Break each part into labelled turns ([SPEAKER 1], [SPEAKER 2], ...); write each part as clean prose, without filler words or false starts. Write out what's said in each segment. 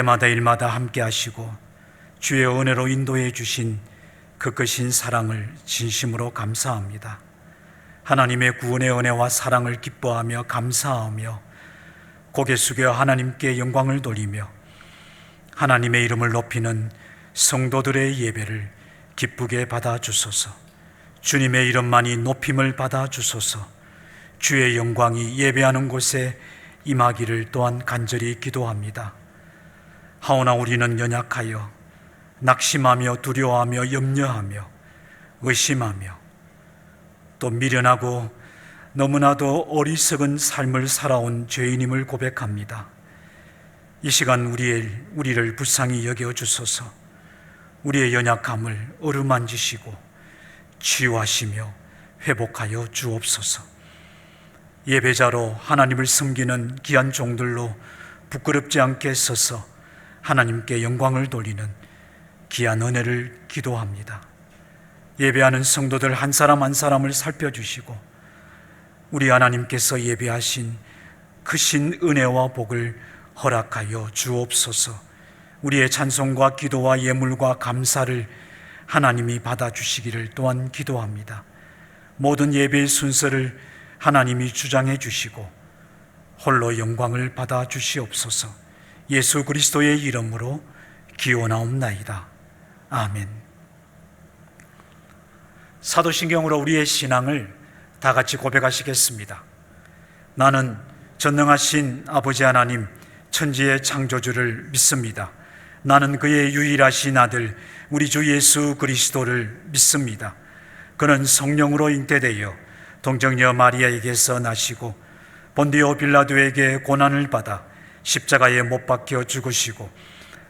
[SPEAKER 1] 때마다 일마다 함께 하시고 주의 은혜로 인도해 주신 그 크신 사랑을 진심으로 감사합니다. 하나님의 구원의 은혜와 사랑을 기뻐하며 감사하며 고개 숙여 하나님께 영광을 돌리며 하나님의 이름을 높이는 성도들의 예배를 기쁘게 받아주소서. 주님의 이름만이 높임을 받아주소서. 주의 영광이 예배하는 곳에 임하기를 또한 간절히 기도합니다. 하오나 우리는 연약하여 낙심하며 두려워하며 염려하며 의심하며 또 미련하고 너무나도 어리석은 삶을 살아온 죄인임을 고백합니다. 이 시간 우리를 불쌍히 여겨주소서. 우리의 연약함을 어루만지시고 치유하시며 회복하여 주옵소서. 예배자로 하나님을 섬기는 귀한 종들로 부끄럽지 않게 서서 하나님께 영광을 돌리는 귀한 은혜를 기도합니다. 예배하는 성도들 한 사람 한 사람을 살펴주시고 우리 하나님께서 예배하신 크신 은혜와 복을 허락하여 주옵소서. 우리의 찬송과 기도와 예물과 감사를 하나님이 받아주시기를 또한 기도합니다. 모든 예배의 순서를 하나님이 주장해 주시고 홀로 영광을 받아 주시옵소서. 예수 그리스도의 이름으로 기원하옵나이다. 아멘. 사도신경으로 우리의 신앙을 다 같이 고백하시겠습니다. 나는 전능하신 아버지 하나님 천지의 창조주를 믿습니다. 나는 그의 유일하신 아들 우리 주 예수 그리스도를 믿습니다. 그는 성령으로 잉태되어 동정녀 마리아에게서 나시고 본디오 빌라도에게 고난을 받아 십자가에 못 박혀 죽으시고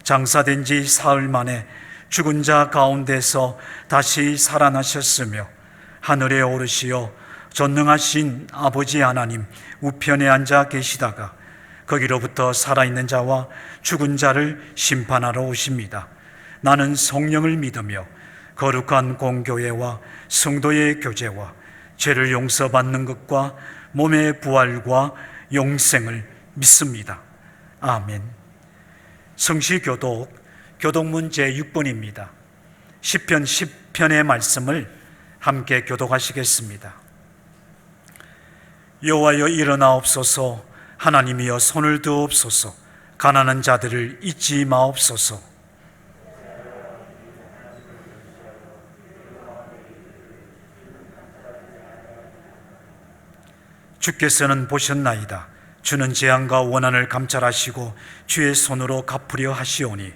[SPEAKER 1] 장사된 지 사흘 만에 죽은 자 가운데서 다시 살아나셨으며 하늘에 오르시어 전능하신 아버지 하나님 우편에 앉아 계시다가 거기로부터 살아있는 자와 죽은 자를 심판하러 오십니다. 나는 성령을 믿으며 거룩한 공교회와 성도의 교제와 죄를 용서받는 것과 몸의 부활과 영생을 믿습니다. 아멘. 성시교독 교독문 제6번입니다. 시편 10편의 말씀을 함께 교독하시겠습니다. 여호와여 일어나옵소서. 하나님이여 손을 드옵소서. 가난한 자들을 잊지 마옵소서. 주께서는 보셨나이다. 주는 재앙과 원한을 감찰하시고 주의 손으로 갚으려 하시오니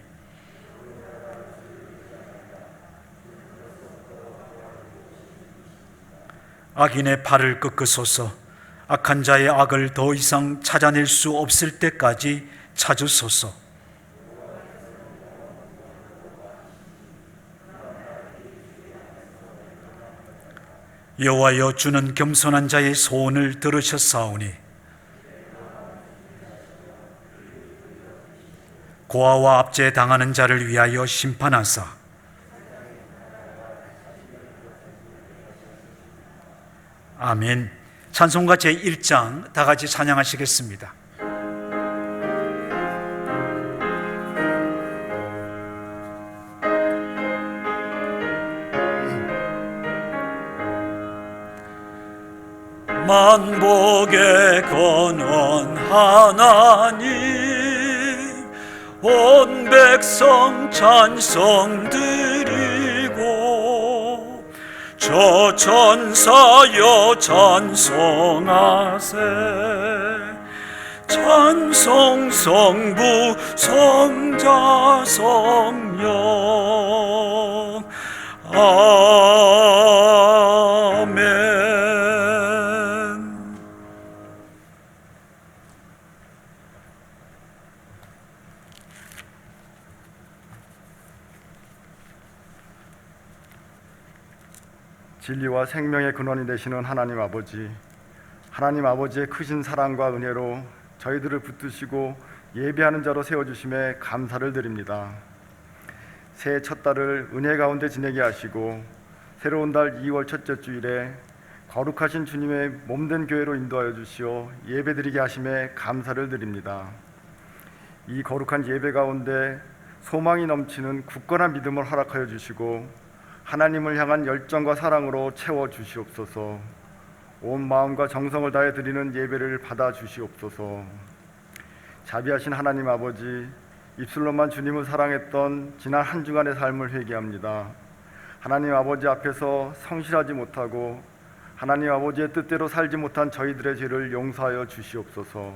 [SPEAKER 1] 악인의 팔을 꺾으소서. 악한 자의 악을 더 이상 찾아낼 수 없을 때까지 찾으소서. 여호와여 주는 겸손한 자의 소원을 들으셨사오니 고아와 압제 당하는 자를 위하여 심판하사 아멘. 찬송가 제1장 다 같이 찬양하시겠습니다. 만복의 근원 하나님 온 백성 찬송 드리고 저 천사여 찬송하세. 찬송 성부 성자 성령 아멘.
[SPEAKER 2] 진리와 생명의 근원이 되시는 하나님 아버지, 하나님 아버지의 크신 사랑과 은혜로 저희들을 붙드시고 예배하는 자로 세워주심에 감사를 드립니다. 새해 첫 달을 은혜 가운데 지내게 하시고 새로운 달 2월 첫째 주일에 거룩하신 주님의 몸된 교회로 인도하여 주시어 예배드리게 하심에 감사를 드립니다. 이 거룩한 예배 가운데 소망이 넘치는 굳건한 믿음을 허락하여 주시고 하나님을 향한 열정과 사랑으로 채워 주시옵소서. 온 마음과 정성을 다해 드리는 예배를 받아 주시옵소서. 자비하신 하나님 아버지, 입술로만 주님을 사랑했던 지난 한 주간의 삶을 회개합니다. 하나님 아버지 앞에서 성실하지 못하고 하나님 아버지의 뜻대로 살지 못한 저희들의 죄를 용서하여 주시옵소서.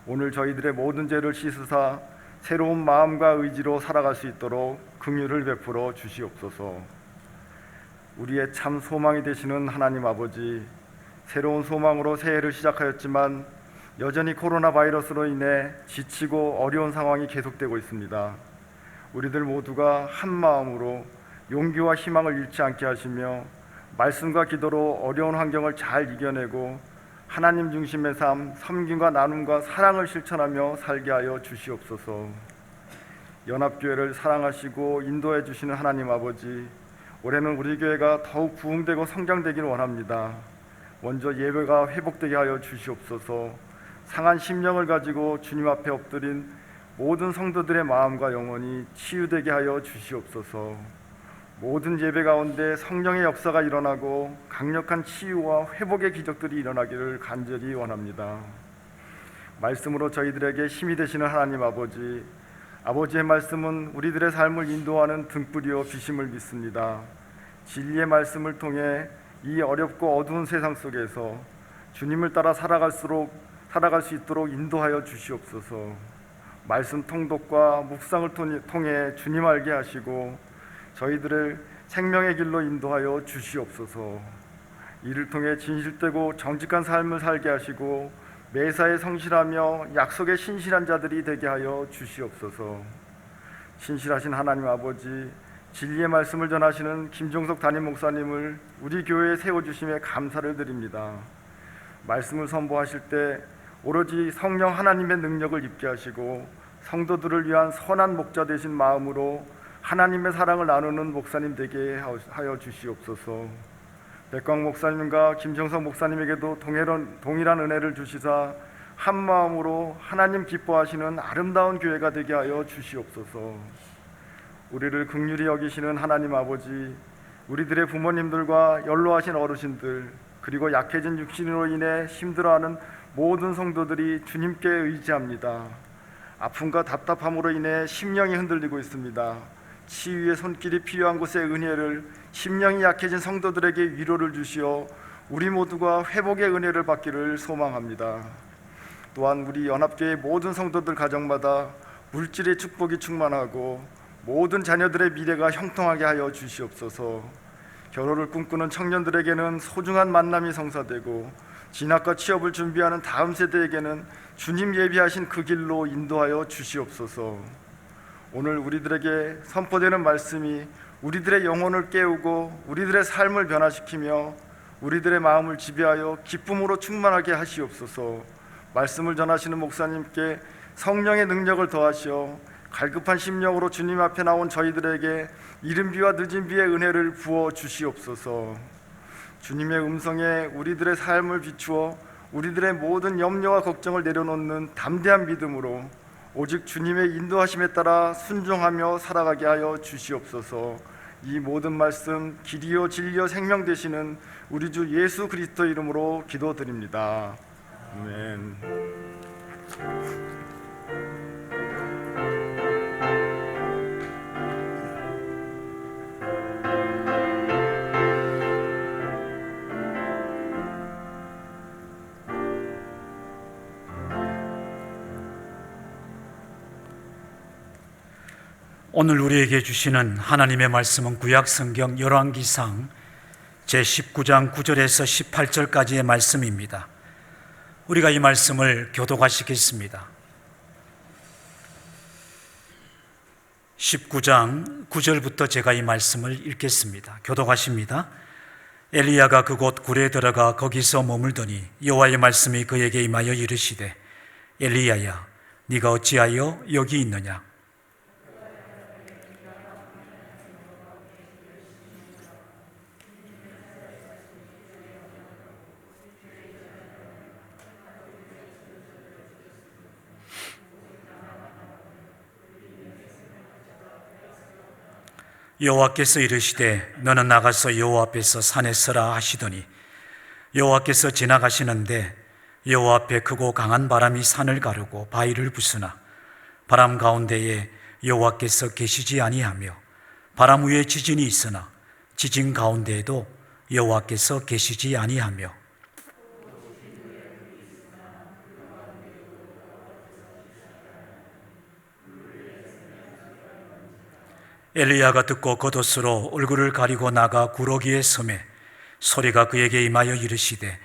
[SPEAKER 2] 오늘 저희들의 모든 죄를 씻으사 새로운 마음과 의지로 살아갈 수 있도록 긍휼을 베풀어 주시옵소서. 우리의 참 소망이 되시는 하나님 아버지, 새로운 소망으로 새해를 시작하였지만 여전히 코로나 바이러스로 인해 지치고 어려운 상황이 계속되고 있습니다. 우리들 모두가 한 마음으로 용기와 희망을 잃지 않게 하시며 말씀과 기도로 어려운 환경을 잘 이겨내고 하나님 중심의 삶, 섬김과 나눔과 사랑을 실천하며 살게 하여 주시옵소서. 연합교회를 사랑하시고 인도해 주시는 하나님 아버지, 올해는 우리 교회가 더욱 부흥되고 성장되기를 원합니다. 먼저 예배가 회복되게 하여 주시옵소서. 상한 심령을 가지고 주님 앞에 엎드린 모든 성도들의 마음과 영혼이 치유되게 하여 주시옵소서. 모든 예배 가운데 성령의 역사가 일어나고 강력한 치유와 회복의 기적들이 일어나기를 간절히 원합니다. 말씀으로 저희들에게 힘이 되시는 하나님 아버지, 아버지의 말씀은 우리들의 삶을 인도하는 등불이요 빛임을 믿습니다. 진리의 말씀을 통해 이 어렵고 어두운 세상 속에서 주님을 따라 살아갈 수 있도록 인도하여 주시옵소서. 말씀 통독과 묵상을 통해 주님 알게 하시고 저희들을 생명의 길로 인도하여 주시옵소서. 이를 통해 진실되고 정직한 삶을 살게 하시고 매사에 성실하며 약속에 신실한 자들이 되게 하여 주시옵소서. 신실하신 하나님 아버지, 진리의 말씀을 전하시는 김종석 담임 목사님을 우리 교회에 세워주심에 감사를 드립니다. 말씀을 선포하실 때 오로지 성령 하나님의 능력을 입게 하시고 성도들을 위한 선한 목자 되신 마음으로 하나님의 사랑을 나누는 목사님 되게 하여 주시옵소서. 백광 목사님과 김정석 목사님에게도 동일한 은혜를 주시사 한 마음으로 하나님 기뻐하시는 아름다운 교회가 되게 하여 주시옵소서. 우리를 긍휼히 여기시는 하나님 아버지, 우리들의 부모님들과 연로하신 어르신들, 그리고 약해진 육신으로 인해 힘들어하는 모든 성도들이 주님께 의지합니다. 아픔과 답답함으로 인해 심령이 흔들리고 있습니다. 치유의 손길이 필요한 곳에 은혜를, 심령이 약해진 성도들에게 위로를 주시어 우리 모두가 회복의 은혜를 받기를 소망합니다. 또한 우리 연합교회 모든 성도들 가정마다 물질의 축복이 충만하고 모든 자녀들의 미래가 형통하게 하여 주시옵소서. 결혼을 꿈꾸는 청년들에게는 소중한 만남이 성사되고 진학과 취업을 준비하는 다음 세대에게는 주님 예비하신 그 길로 인도하여 주시옵소서. 오늘 우리들에게 선포되는 말씀이 우리들의 영혼을 깨우고 우리들의 삶을 변화시키며 우리들의 마음을 지배하여 기쁨으로 충만하게 하시옵소서. 말씀을 전하시는 목사님께 성령의 능력을 더하시어 갈급한 심령으로 주님 앞에 나온 저희들에게 이른 비와 늦은 비의 은혜를 부어 주시옵소서. 주님의 음성에 우리들의 삶을 비추어 우리들의 모든 염려와 걱정을 내려놓는 담대한 믿음으로 오직 주님의 인도하심에 따라 순종하며 살아가게 하여 주시옵소서. 이 모든 말씀 길이요 진리요 생명 되시는 우리 주 예수 그리스도 이름으로 기도드립니다. 아멘.
[SPEAKER 1] 오늘 우리에게 주시는 하나님의 말씀은 구약성경 열왕기상 제19장 9절에서 18절까지의 말씀입니다. 우리가 이 말씀을 교독하시겠습니다. 19장 9절부터 제가 이 말씀을 읽겠습니다. 교독하십니다. 엘리야가 그곳 굴에 들어가 거기서 머물더니 여호와의 말씀이 그에게 임하여 이르시되 엘리야야 네가 어찌하여 여기 있느냐. 여호와께서 이르시되 너는 나가서 여호와 앞에서 산에 서라 하시더니 여호와께서 지나가시는데 여호와 앞에 크고 강한 바람이 산을 가르고 바위를 부수나 바람 가운데에 여호와께서 계시지 아니하며 바람 위에 지진이 있으나 지진 가운데에도 여호와께서 계시지 아니하며 엘리야가 듣고 겉옷으로 얼굴을 가리고 나가 구러기에 섬에 소리가 그에게 임하여 이르시되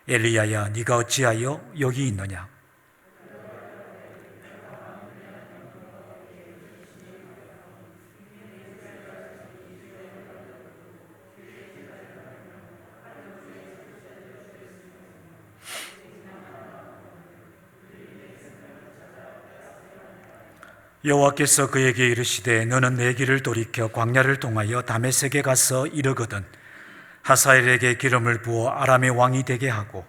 [SPEAKER 1] 엘리야야 네가 어찌하여 여기 있느냐. 여호와께서 그에게 이르시되 너는 내 길을 돌이켜 광야를 통하여 다메섹에 가서 이르거든 하사엘에게 기름을 부어 아람의 왕이 되게 하고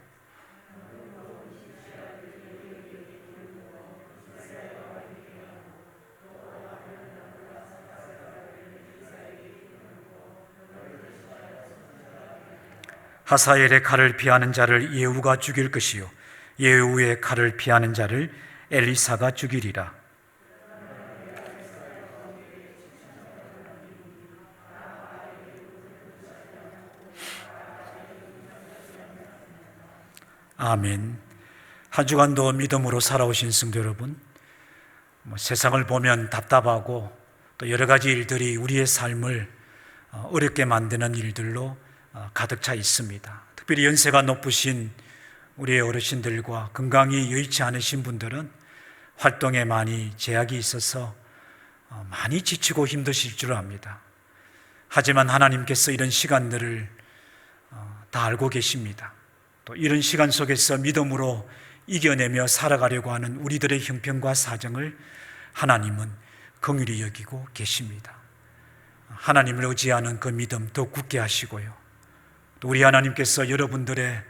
[SPEAKER 1] 하사엘의 칼을 피하는 자를 예후가 죽일 것이요 예후의 칼을 피하는 자를 엘리사가 죽이리라. 아멘. 한 주간도 믿음으로 살아오신 성도 여러분, 세상을 보면 답답하고 또 여러 가지 일들이 우리의 삶을 어렵게 만드는 일들로 가득 차 있습니다. 특별히 연세가 높으신 우리의 어르신들과 건강이 여의치 않으신 분들은 활동에 많이 제약이 있어서 많이 지치고 힘드실 줄 압니다. 하지만 하나님께서 이런 시간들을 다 알고 계십니다. 또 이런 시간 속에서 믿음으로 이겨내며 살아가려고 하는 우리들의 형편과 사정을 하나님은 긍휼히 여기고 계십니다. 하나님을 의지하는 그 믿음 더 굳게 하시고요. 또 우리 하나님께서 여러분들의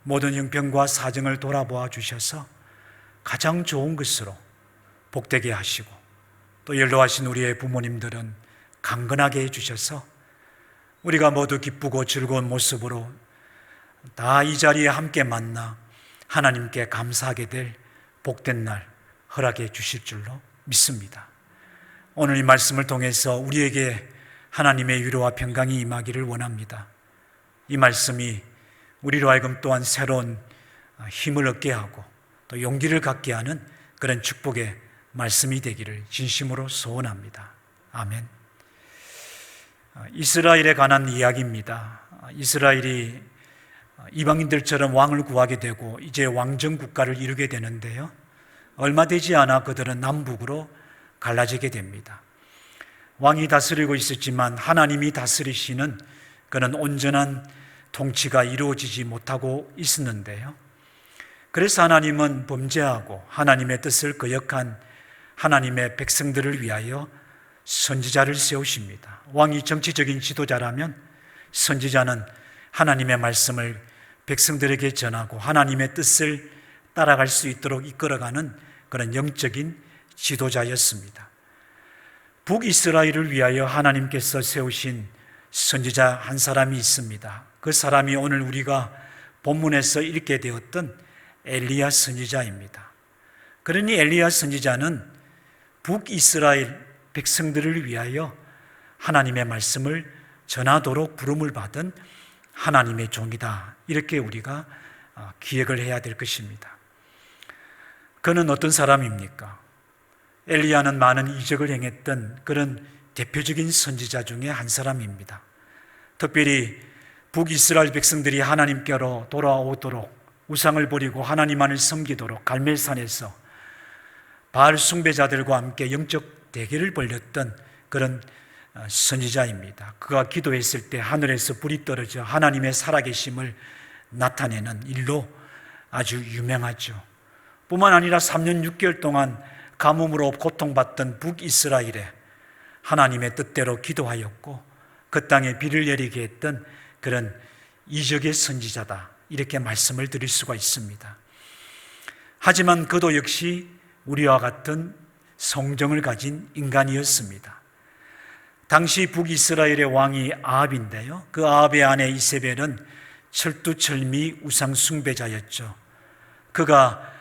[SPEAKER 1] 모든 형편과 사정을 돌아보아 주셔서 가장 좋은 것으로 복되게 하시고 또 연로하신 우리의 부모님들은 강건하게 해주셔서 우리가 모두 기쁘고 즐거운 모습으로 다 이 자리에 함께 만나 하나님께 감사하게 될 복된 날 허락해 주실 줄로 믿습니다. 오늘 이 말씀을 통해서 우리에게 하나님의 위로와 평강이 임하기를 원합니다. 이 말씀이 우리로 하여금 또한 새로운 힘을 얻게 하고 또 용기를 갖게 하는 그런 축복의 말씀이 되기를 진심으로 소원합니다. 아멘. 이스라엘에 관한 이야기입니다. 이스라엘이 이방인들처럼 왕을 구하게 되고 이제 왕정 국가를 이루게 되는데요, 얼마 되지 않아 그들은 남북으로 갈라지게 됩니다. 왕이 다스리고 있었지만 하나님이 다스리시는 그런 온전한 통치가 이루어지지 못하고 있었는데요, 그래서 하나님은 범죄하고 하나님의 뜻을 거역한 하나님의 백성들을 위하여 선지자를 세우십니다. 왕이 정치적인 지도자라면 선지자는 하나님의 말씀을 백성들에게 전하고 하나님의 뜻을 따라갈 수 있도록 이끌어가는 그런 영적인 지도자였습니다. 북이스라엘을 위하여 하나님께서 세우신 선지자 한 사람이 있습니다. 그 사람이 오늘 우리가 본문에서 읽게 되었던 엘리야 선지자입니다. 그러니 엘리야 선지자는 북이스라엘 백성들을 위하여 하나님의 말씀을 전하도록 부름을 받은 하나님의 종이다, 이렇게 우리가 기억을 해야 될 것입니다. 그는 어떤 사람입니까? 엘리야는 많은 이적을 행했던 그런 대표적인 선지자 중에 한 사람입니다. 특별히 북이스라엘 백성들이 하나님께로 돌아오도록 우상을 버리고 하나님만을 섬기도록 갈멜산에서 바알 숭배자들과 함께 영적 대결을 벌였던 그런 선지자입니다. 그가 기도했을 때 하늘에서 불이 떨어져 하나님의 살아계심을 나타내는 일로 아주 유명하죠. 뿐만 아니라 3년 6개월 동안 가뭄으로 고통받던 북이스라엘에 하나님의 뜻대로 기도하였고 그 땅에 비를 내리게 했던 그런 이적의 선지자다, 이렇게 말씀을 드릴 수가 있습니다. 하지만 그도 역시 우리와 같은 성정을 가진 인간이었습니다. 당시 북이스라엘의 왕이 아합인데요. 그 아합의 아내 이세벨은 철두철미 우상 숭배자였죠. 그가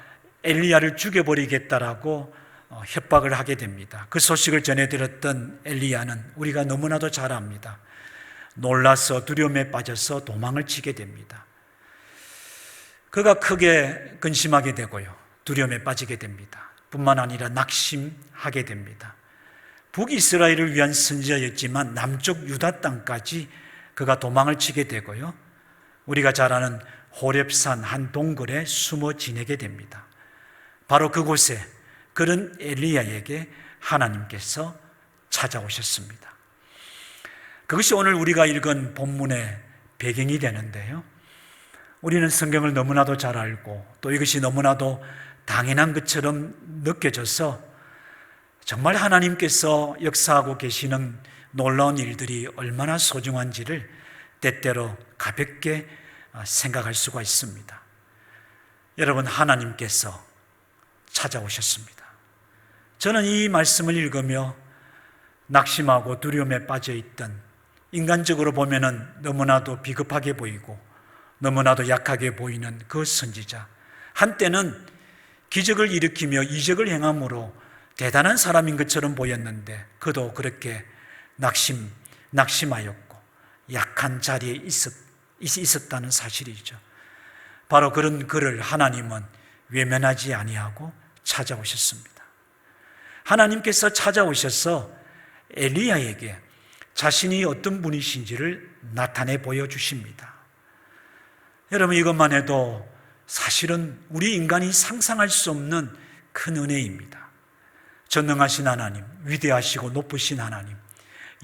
[SPEAKER 1] 엘리야를 죽여버리겠다라고 협박을 하게 됩니다. 그 소식을 전해 들었던 엘리야는 우리가 너무나도 잘 압니다. 놀라서 두려움에 빠져서 도망을 치게 됩니다. 그가 크게 근심하게 되고요. 두려움에 빠지게 됩니다. 뿐만 아니라 낙심하게 됩니다. 북이스라엘을 위한 선지자였지만 남쪽 유다 땅까지 그가 도망을 치게 되고요. 우리가 잘 아는 호렙산 한 동굴에 숨어 지내게 됩니다. 바로 그곳에 그런 엘리야에게 하나님께서 찾아오셨습니다. 그것이 오늘 우리가 읽은 본문의 배경이 되는데요. 우리는 성경을 너무나도 잘 알고 또 이것이 너무나도 당연한 것처럼 느껴져서 정말 하나님께서 역사하고 계시는 놀라운 일들이 얼마나 소중한지를 때때로 가볍게 생각할 수가 있습니다. 여러분, 하나님께서 찾아오셨습니다. 저는 이 말씀을 읽으며 낙심하고 두려움에 빠져있던, 인간적으로 보면은 너무나도 비겁하게 보이고 너무나도 약하게 보이는 그 선지자, 한때는 기적을 일으키며 이적을 행함으로 대단한 사람인 것처럼 보였는데 그도 그렇게 낙심하였고 약한 자리에 있었다는 사실이죠. 바로 그런 그를 하나님은 외면하지 아니하고 찾아오셨습니다. 하나님께서 찾아오셔서 엘리야에게 자신이 어떤 분이신지를 나타내 보여주십니다. 여러분, 이것만 해도 사실은 우리 인간이 상상할 수 없는 큰 은혜입니다. 전능하신 하나님, 위대하시고 높으신 하나님,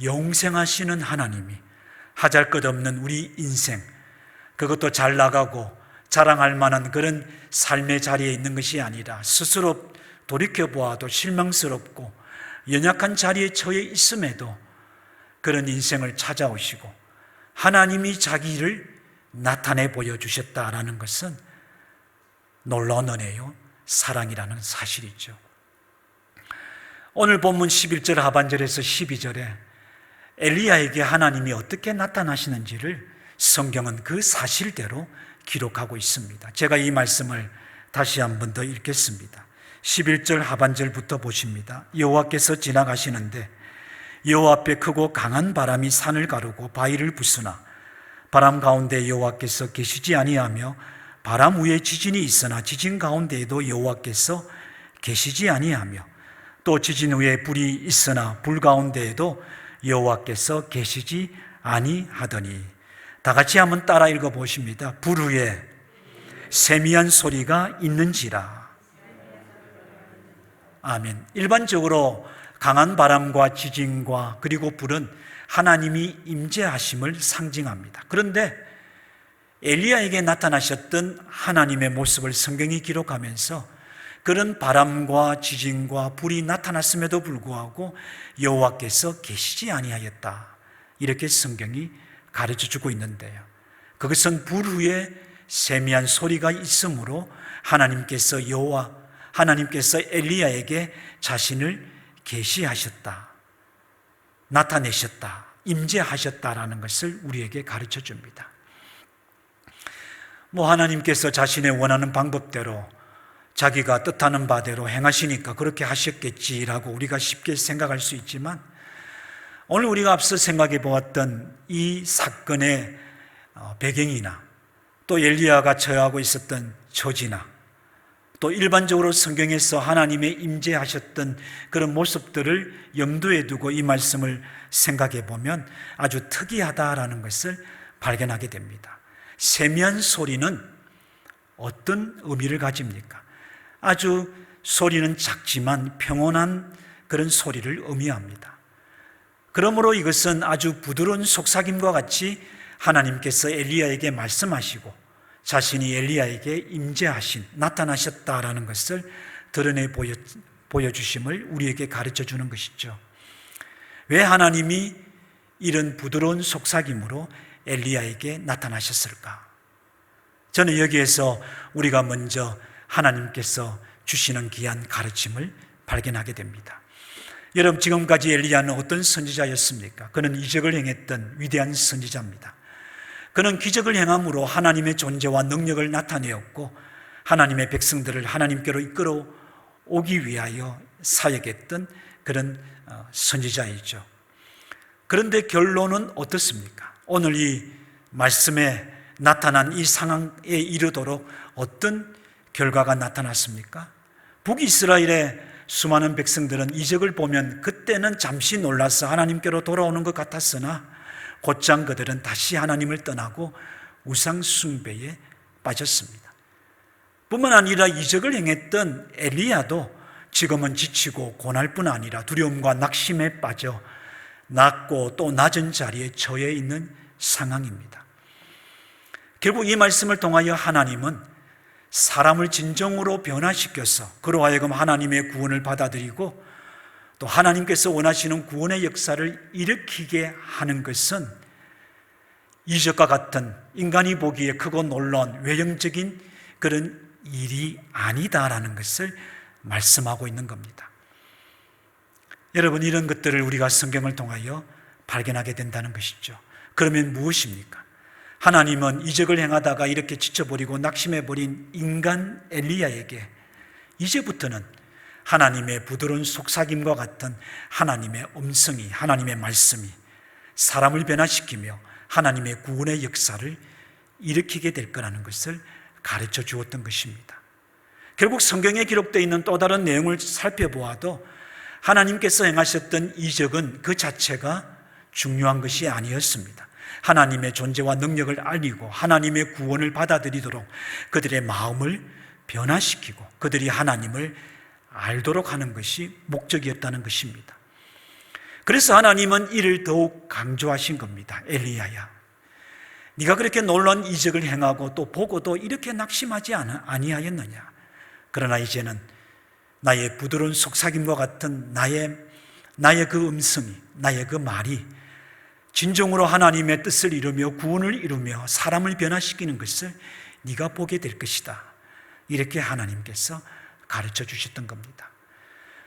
[SPEAKER 1] 영생하시는 하나님이 하잘것없는 우리 인생, 그것도 잘 나가고 자랑할 만한 그런 삶의 자리에 있는 것이 아니라 스스로 돌이켜보아도 실망스럽고 연약한 자리에 처해 있음에도 그런 인생을 찾아오시고 하나님이 자기를 나타내 보여주셨다라는 것은 놀라운 은혜요, 사랑이라는 사실이죠. 오늘 본문 11절 하반절에서 12절에 엘리야에게 하나님이 어떻게 나타나시는지를 성경은 그 사실대로 기록하고 있습니다. 제가 이 말씀을 다시 한 번 더 읽겠습니다. 11절 하반절부터 보십니다. 여호와께서 지나가시는데 여호와 앞에 크고 강한 바람이 산을 가르고 바위를 부수나 바람 가운데 여호와께서 계시지 아니하며 바람 위에 지진이 있으나 지진 가운데에도 여호와께서 계시지 아니하며 또 지진 후에 불이 있으나 불 가운데에도 여호와께서 계시지 아니하더니, 다 같이 한번 따라 읽어 보십니다. 불 후에 세미한 소리가 있는지라. 아멘. 일반적으로 강한 바람과 지진과 그리고 불은 하나님이 임재하심을 상징합니다. 그런데 엘리야에게 나타나셨던 하나님의 모습을 성경이 기록하면서 그런 바람과 지진과 불이 나타났음에도 불구하고 여호와께서 계시지 아니하였다, 이렇게 성경이 가르쳐주고 있는데요. 그것은 불 후에 세미한 소리가 있으므로 하나님께서 엘리야에게 자신을 계시하셨다, 나타내셨다, 임재하셨다라는 것을 우리에게 가르쳐 줍니다. 하나님께서 자신의 원하는 방법대로 자기가 뜻하는 바대로 행하시니까 그렇게 하셨겠지라고 우리가 쉽게 생각할 수 있지만, 오늘 우리가 앞서 생각해 보았던 이 사건의 배경이나 또 엘리야가 처하고 있었던 처지나 또 일반적으로 성경에서 하나님의 임재하셨던 그런 모습들을 염두에 두고 이 말씀을 생각해 보면 아주 특이하다라는 것을 발견하게 됩니다. 세미한 소리는 어떤 의미를 가집니까? 아주 소리는 작지만 평온한 그런 소리를 의미합니다. 그러므로 이것은 아주 부드러운 속삭임과 같이 하나님께서 엘리야에게 말씀하시고 자신이 엘리야에게 임재하신, 나타나셨다라는 것을 드러내 보여주심을 우리에게 가르쳐 주는 것이죠. 왜 하나님이 이런 부드러운 속삭임으로 엘리야에게 나타나셨을까? 저는 여기에서 우리가 먼저 하나님께서 주시는 귀한 가르침을 발견하게 됩니다. 여러분, 지금까지 엘리야는 어떤 선지자였습니까? 그는 이적을 행했던 위대한 선지자입니다. 그는 기적을 행함으로 하나님의 존재와 능력을 나타내었고 하나님의 백성들을 하나님께로 이끌어 오기 위하여 사역했던 그런 선지자이죠. 그런데 결론은 어떻습니까? 오늘 이 말씀에 나타난 이 상황에 이르도록 어떤 결과가 나타났습니까? 북이스라엘의 수많은 백성들은 이적을 보면 그때는 잠시 놀라서 하나님께로 돌아오는 것 같았으나 곧장 그들은 다시 하나님을 떠나고 우상 숭배에 빠졌습니다. 뿐만 아니라 이적을 행했던 엘리야도 지금은 지치고 고날 뿐 아니라 두려움과 낙심에 빠져 낮고 또 낮은 자리에 처해 있는 상황입니다. 결국 이 말씀을 통하여 하나님은 사람을 진정으로 변화시켜서 그로 하여금 하나님의 구원을 받아들이고 또 하나님께서 원하시는 구원의 역사를 일으키게 하는 것은 이적과 같은 인간이 보기에 크고 놀라운 외형적인 그런 일이 아니다라는 것을 말씀하고 있는 겁니다. 여러분, 이런 것들을 우리가 성경을 통하여 발견하게 된다는 것이죠. 그러면 무엇입니까? 하나님은 이적을 행하다가 이렇게 지쳐버리고 낙심해버린 인간 엘리야에게 이제부터는 하나님의 부드러운 속삭임과 같은 하나님의 음성이, 하나님의 말씀이 사람을 변화시키며 하나님의 구원의 역사를 일으키게 될 거라는 것을 가르쳐 주었던 것입니다. 결국 성경에 기록되어 있는 또 다른 내용을 살펴보아도 하나님께서 행하셨던 이적은 그 자체가 중요한 것이 아니었습니다. 하나님의 존재와 능력을 알리고 하나님의 구원을 받아들이도록 그들의 마음을 변화시키고 그들이 하나님을 알도록 하는 것이 목적이었다는 것입니다. 그래서 하나님은 이를 더욱 강조하신 겁니다. 엘리야야, 네가 그렇게 놀라운 이적을 행하고 또 보고도 이렇게 낙심하지 아니하였느냐? 그러나 이제는 나의 부드러운 속삭임과 같은 나의 그 음성이, 나의 그 말이 진정으로 하나님의 뜻을 이루며 구원을 이루며 사람을 변화시키는 것을 네가 보게 될 것이다. 이렇게 하나님께서 가르쳐 주셨던 겁니다.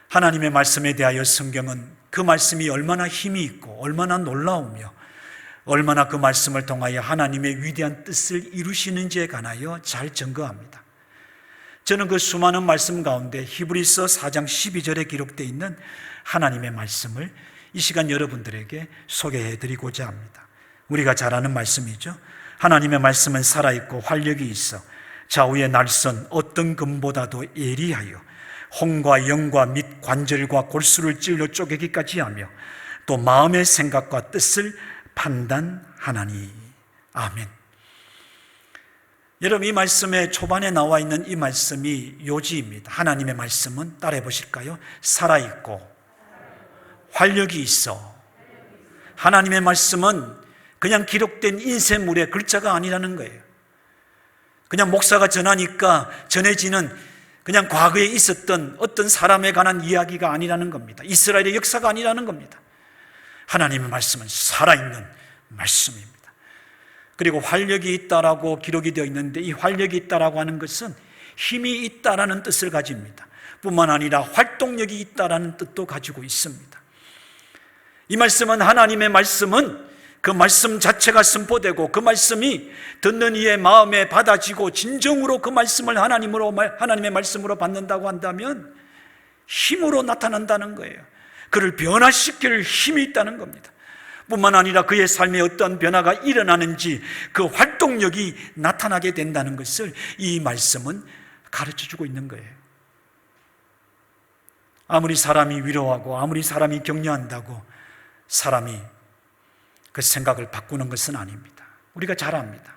[SPEAKER 1] 하나님의 말씀에 대하여 성경은 그 말씀이 얼마나 힘이 있고 얼마나 놀라우며 얼마나 그 말씀을 통하여 하나님의 위대한 뜻을 이루시는지에 관하여 잘 증거합니다. 저는 그 수많은 말씀 가운데 히브리서 4장 12절에 기록되어 있는 하나님의 말씀을 이 시간 여러분들에게 소개해 드리고자 합니다. 우리가 잘 아는 말씀이죠. 하나님의 말씀은 살아있고 활력이 있어 좌우의 날선 어떤 금보다도 예리하여 혼과 영과 및 관절과 골수를 찔러 쪼개기까지 하며 또 마음의 생각과 뜻을 판단하나니. 아멘. 여러분, 이 말씀의 초반에 나와 있는 이 말씀이 요지입니다. 하나님의 말씀은 따라해 보실까요? 살아있고 활력이 있어. 하나님의 말씀은 그냥 기록된 인쇄물의 글자가 아니라는 거예요. 그냥 목사가 전하니까 전해지는 그냥 과거에 있었던 어떤 사람에 관한 이야기가 아니라는 겁니다. 이스라엘의 역사가 아니라는 겁니다. 하나님의 말씀은 살아있는 말씀입니다. 그리고 활력이 있다라고 기록이 되어 있는데 이 활력이 있다라고 하는 것은 힘이 있다라는 뜻을 가집니다. 뿐만 아니라 활동력이 있다라는 뜻도 가지고 있습니다. 이 말씀은 하나님의 말씀은 그 말씀 자체가 선포되고 그 말씀이 듣는 이의 마음에 받아지고 진정으로 그 말씀을 하나님의 말씀으로 받는다고 한다면 힘으로 나타난다는 거예요. 그를 변화시킬 힘이 있다는 겁니다. 뿐만 아니라 그의 삶에 어떤 변화가 일어나는지 그 활동력이 나타나게 된다는 것을 이 말씀은 가르쳐주고 있는 거예요. 아무리 사람이 위로하고 아무리 사람이 격려한다고 사람이 그 생각을 바꾸는 것은 아닙니다. 우리가 잘 압니다.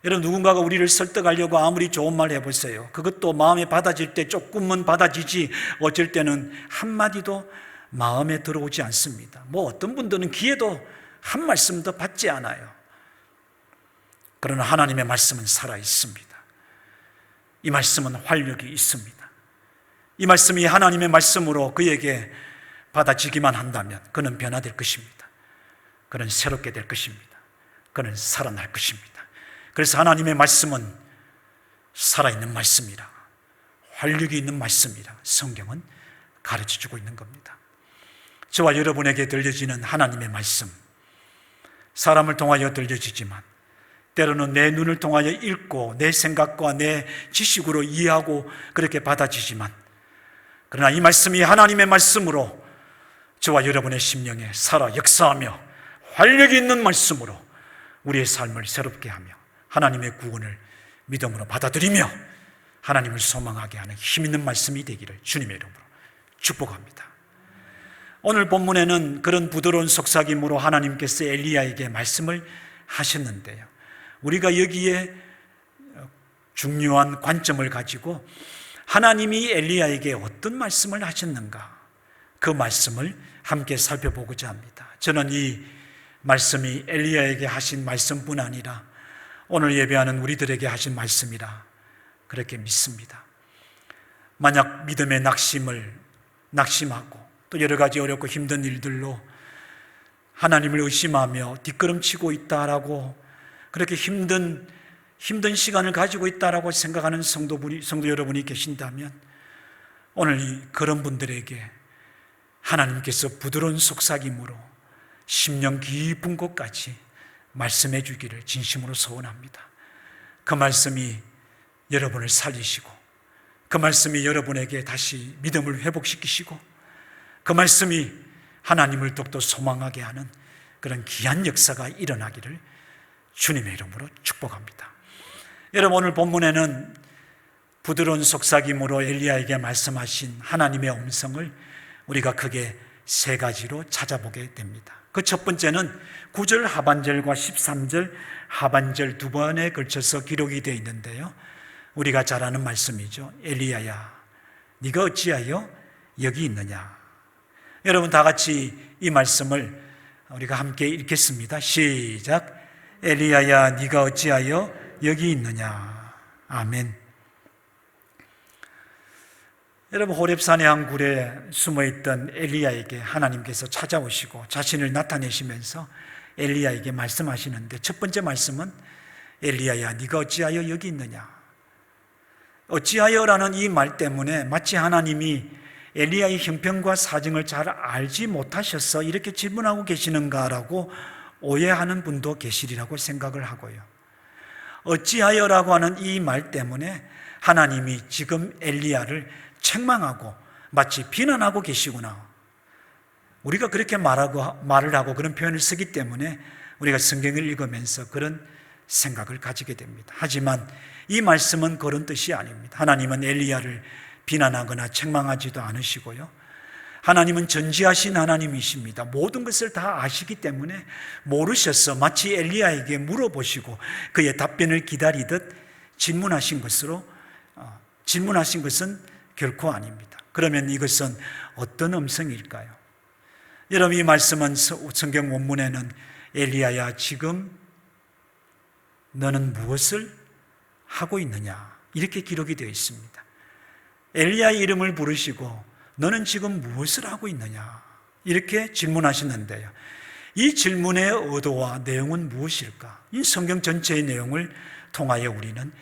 [SPEAKER 1] 여러분, 누군가가 우리를 설득하려고 아무리 좋은 말 해보세요. 그것도 마음에 받아질 때 조금은 받아지지 어쩔 때는 한마디도 마음에 들어오지 않습니다. 어떤 분들은 귀에도 한 말씀도 받지 않아요. 그러나 하나님의 말씀은 살아있습니다. 이 말씀은 활력이 있습니다. 이 말씀이 하나님의 말씀으로 그에게 받아지기만 한다면 그는 변화될 것입니다. 그는 새롭게 될 것입니다. 그는 살아날 것입니다. 그래서 하나님의 말씀은 살아있는 말씀이라, 활력이 있는 말씀이라 성경은 가르쳐주고 있는 겁니다. 저와 여러분에게 들려지는 하나님의 말씀, 사람을 통하여 들려지지만 때로는 내 눈을 통하여 읽고 내 생각과 내 지식으로 이해하고 그렇게 받아지지만, 그러나 이 말씀이 하나님의 말씀으로 저와 여러분의 심령에 살아 역사하며 활력이 있는 말씀으로 우리의 삶을 새롭게 하며 하나님의 구원을 믿음으로 받아들이며 하나님을 소망하게 하는 힘 있는 말씀이 되기를 주님의 이름으로 축복합니다. 오늘 본문에는 그런 부드러운 속삭임으로 하나님께서 엘리야에게 말씀을 하셨는데요, 우리가 여기에 중요한 관점을 가지고 하나님이 엘리야에게 어떤 말씀을 하셨는가, 그 말씀을 함께 살펴보고자 합니다. 저는 이 말씀이 엘리야에게 하신 말씀뿐 아니라 오늘 예배하는 우리들에게 하신 말씀이라 그렇게 믿습니다. 만약 믿음의 낙심하고 또 여러 가지 어렵고 힘든 일들로 하나님을 의심하며 뒷걸음치고 있다라고, 그렇게 힘든 시간을 가지고 있다라고 생각하는 성도 여러분이 계신다면 오늘 그런 분들에게 하나님께서 부드러운 속삭임으로 심령 깊은 곳까지 말씀해 주기를 진심으로 소원합니다. 그 말씀이 여러분을 살리시고, 그 말씀이 여러분에게 다시 믿음을 회복시키시고, 그 말씀이 하나님을 더욱더 소망하게 하는 그런 귀한 역사가 일어나기를 주님의 이름으로 축복합니다. 여러분, 오늘 본문에는 부드러운 속삭임으로 엘리야에게 말씀하신 하나님의 음성을 우리가 크게 세 가지로 찾아보게 됩니다. 그 첫 번째는 9절 하반절과 13절 하반절 두 번에 걸쳐서 기록이 되어 있는데요, 우리가 잘 아는 말씀이죠. 엘리야야, 네가 어찌하여 여기 있느냐. 여러분, 다 같이 이 말씀을 우리가 함께 읽겠습니다. 시작. 엘리야야, 네가 어찌하여 여기 있느냐. 아멘. 여러분, 호렙산의 한 굴에 숨어있던 엘리야에게 하나님께서 찾아오시고 자신을 나타내시면서 엘리야에게 말씀하시는데, 첫 번째 말씀은 엘리야야, 네가 어찌하여 여기 있느냐. 어찌하여라는 이 말 때문에 마치 하나님이 엘리야의 형편과 사정을 잘 알지 못하셔서 이렇게 질문하고 계시는가라고 오해하는 분도 계시리라고 생각을 하고요, 어찌하여라고 하는 이 말 때문에 하나님이 지금 엘리야를 책망하고 마치 비난하고 계시구나, 우리가 그렇게 말을 하고 그런 표현을 쓰기 때문에 우리가 성경을 읽으면서 그런 생각을 가지게 됩니다. 하지만 이 말씀은 그런 뜻이 아닙니다. 하나님은 엘리야를 비난하거나 책망하지도 않으시고요, 하나님은 전지하신 하나님이십니다. 모든 것을 다 아시기 때문에 모르셔서 마치 엘리야에게 물어보시고 그의 답변을 기다리듯 질문하신 것은 결코 아닙니다. 그러면 이것은 어떤 음성일까요? 여러분, 이 말씀은 성경 원문에는 엘리야야, 지금 너는 무엇을 하고 있느냐 이렇게 기록이 되어 있습니다. 엘리야의 이름을 부르시고 너는 지금 무엇을 하고 있느냐 이렇게 질문하셨는데요, 이 질문의 의도와 내용은 무엇일까? 이 성경 전체의 내용을 통하여 우리는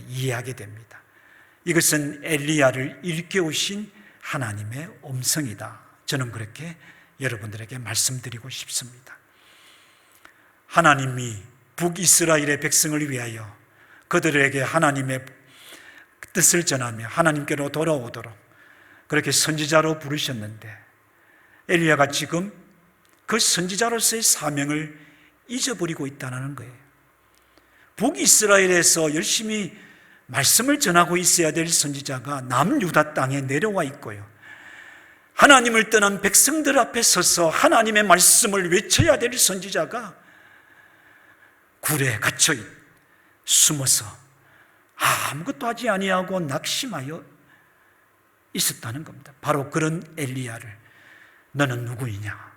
[SPEAKER 1] 이해하게 됩니다. 이것은 엘리야를 일깨우신 하나님의 음성이다. 저는 그렇게 여러분들에게 말씀드리고 싶습니다. 하나님이 북이스라엘의 백성을 위하여 그들에게 하나님의 뜻을 전하며 하나님께로 돌아오도록 그렇게 선지자로 부르셨는데, 엘리야가 지금 그 선지자로서의 사명을 잊어버리고 있다는 거예요. 북이스라엘에서 열심히 말씀을 전하고 있어야 될 선지자가 남유다 땅에 내려와 있고요, 하나님을 떠난 백성들 앞에 서서 하나님의 말씀을 외쳐야 될 선지자가 굴에 갇혀 숨어서 아무것도 하지 아니하고 낙심하여 있었다는 겁니다. 바로 그런 엘리야를 너는 누구이냐?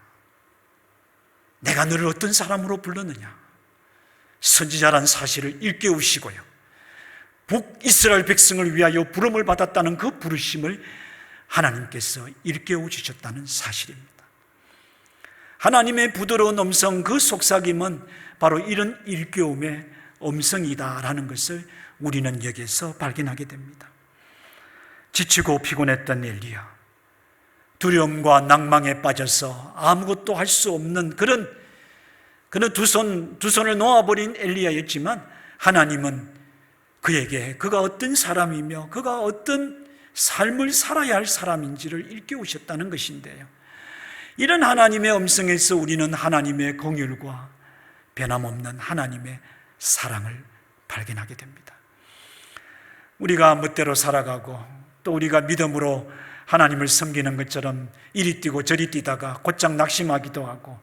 [SPEAKER 1] 내가 너를 어떤 사람으로 불렀느냐? 선지자란 사실을 일깨우시고요, 북이스라엘 백성을 위하여 부름을 받았다는 그 부르심을 하나님께서 일깨워 주셨다는 사실입니다. 하나님의 부드러운 음성, 그 속삭임은 바로 이런 일깨움의 음성이다라는 것을 우리는 여기에서 발견하게 됩니다. 지치고 피곤했던 엘리야, 두려움과 낭망에 빠져서 아무것도 할 수 없는 그런 두 손을 놓아버린 엘리야였지만 하나님은 그에게 그가 어떤 사람이며 그가 어떤 삶을 살아야 할 사람인지를 일깨우셨다는 것인데요. 이런 하나님의 음성에서 우리는 하나님의 긍휼과 변함없는 하나님의 사랑을 발견하게 됩니다. 우리가 멋대로 살아가고 또 우리가 믿음으로 하나님을 섬기는 것처럼 이리 뛰고 저리 뛰다가 곧장 낙심하기도 하고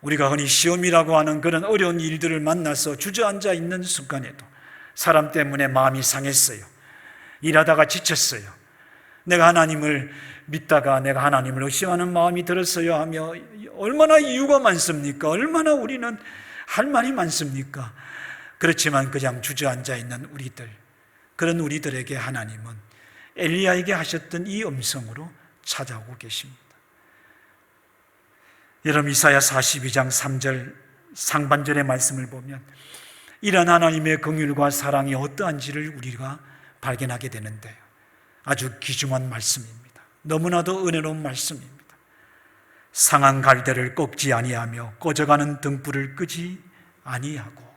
[SPEAKER 1] 우리가 흔히 시험이라고 하는 그런 어려운 일들을 만나서 주저앉아 있는 순간에도 사람 때문에 마음이 상했어요. 일하다가 지쳤어요. 내가 하나님을 믿다가 내가 하나님을 의심하는 마음이 들었어요 하며 얼마나 이유가 많습니까? 얼마나 우리는 할 말이 많습니까? 그렇지만 그냥 주저앉아 있는 우리들, 그런 우리들에게 하나님은 엘리야에게 하셨던 이 음성으로 찾아오고 계십니다. 여러분, 이사야 42장 3절 상반절의 말씀을 보면 이런 하나님의 긍휼과 사랑이 어떠한지를 우리가 발견하게 되는데요. 아주 귀중한 말씀입니다. 너무나도 은혜로운 말씀입니다. 상한 갈대를 꺾지 아니하며 꺼져가는 등불을 끄지 아니하고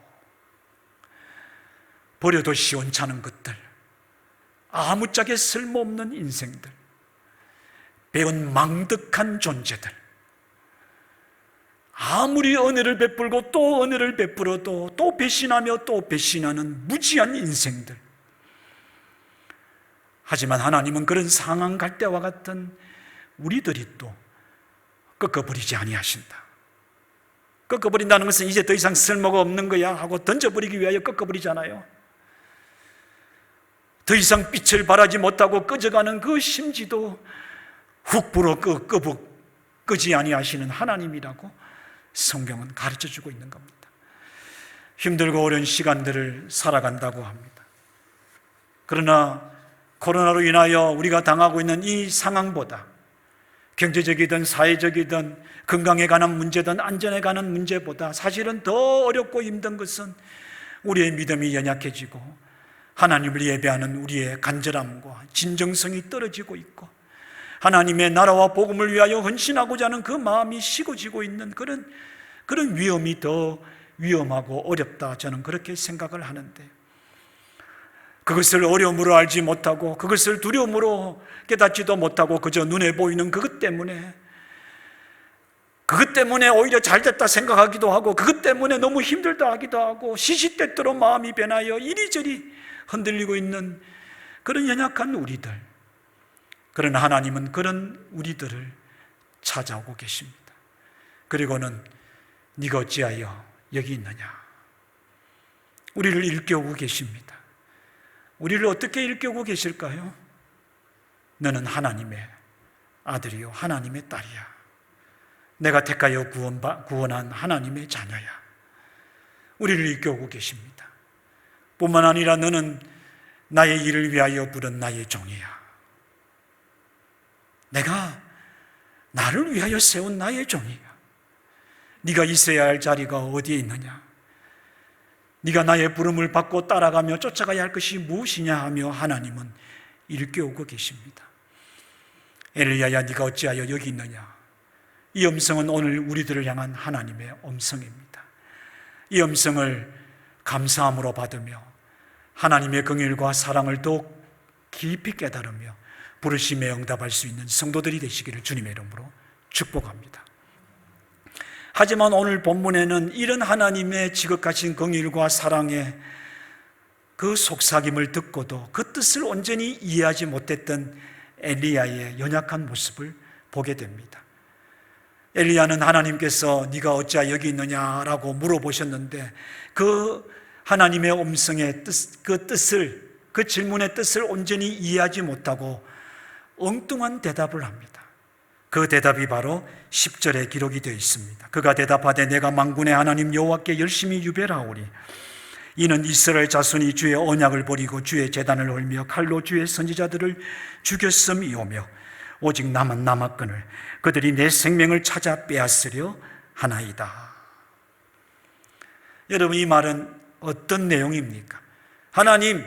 [SPEAKER 1] 버려도 시원찮은 것들, 아무짝에 쓸모없는 인생들, 배운 망득한 존재들, 아무리 은혜를 베풀고 또 은혜를 베풀어도 또 배신하며 또 배신하는 무지한 인생들. 하지만 하나님은 그런 상한 갈대와 같은 우리들이 또 꺾어버리지 아니하신다. 꺾어버린다는 것은 이제 더 이상 쓸모가 없는 거야 하고 던져버리기 위하여 꺾어버리잖아요. 더 이상 빛을 발하지 못하고 꺼져가는 그 심지도 훅 불어 끄지 아니하시는 하나님이라고 성경은 가르쳐주고 있는 겁니다. 힘들고 어려운 시간들을 살아간다고 합니다. 그러나 코로나로 인하여 우리가 당하고 있는 이 상황보다 경제적이든 사회적이든 건강에 관한 문제든 안전에 관한 문제보다 사실은 더 어렵고 힘든 것은 우리의 믿음이 연약해지고 하나님을 예배하는 우리의 간절함과 진정성이 떨어지고 있고 하나님의 나라와 복음을 위하여 헌신하고자 하는 그 마음이 식어지고 있는 그런 위험이 더 위험하고 어렵다, 저는 그렇게 생각을 하는데, 그것을 어려움으로 알지 못하고 그것을 두려움으로 깨닫지도 못하고 그저 눈에 보이는 그것 때문에 오히려 잘됐다 생각하기도 하고 그것 때문에 너무 힘들다 하기도 하고 시시때때로 마음이 변하여 이리저리 흔들리고 있는 그런 연약한 우리들, 그런 하나님은 그런 우리들을 찾아오고 계십니다. 그리고는 네가 어찌하여 여기 있느냐, 우리를 일깨우고 계십니다. 우리를 어떻게 일깨우고 계실까요? 너는 하나님의 아들이요 하나님의 딸이야. 내가 택하여 구원한 하나님의 자녀야. 우리를 일깨우고 계십니다. 뿐만 아니라 너는 나의 일을 위하여 부른 나의 종이야. 내가 나를 위하여 세운 나의 종이야. 네가 있어야 할 자리가 어디에 있느냐? 네가 나의 부름을 받고 따라가며 쫓아가야 할 것이 무엇이냐 하며 하나님은 일깨우고 계십니다. 엘리야야, 네가 어찌하여 여기 있느냐? 이 음성은 오늘 우리들을 향한 하나님의 음성입니다. 이 음성을 감사함으로 받으며 하나님의 긍휼과 사랑을 더욱 깊이 깨달으며 부르심에 응답할 수 있는 성도들이 되시기를 주님의 이름으로 축복합니다. 하지만 오늘 본문에는 이런 하나님의 지극하신 긍휼과 사랑의 그 속삭임을 듣고도 그 뜻을 온전히 이해하지 못했던 엘리야의 연약한 모습을 보게 됩니다. 엘리야는 하나님께서 네가 어찌하여 여기 있느냐라고 물어보셨는데 그 하나님의 음성의 그 질문의 뜻을 온전히 이해하지 못하고 엉뚱한 대답을 합니다. 그 대답이 바로 10절에 기록이 되어 있습니다. 그가 대답하되 내가 만군의 하나님 여호와께 열심히 유별하오리. 이는 이스라엘 자손이 주의 언약을 버리고 주의 제단을 헐며 칼로 주의 선지자들을 죽였음이오며 오직 나만 남았거늘 그들이 내 생명을 찾아 빼앗으려 하나이다. 여러분, 이 말은 어떤 내용입니까? 하나님,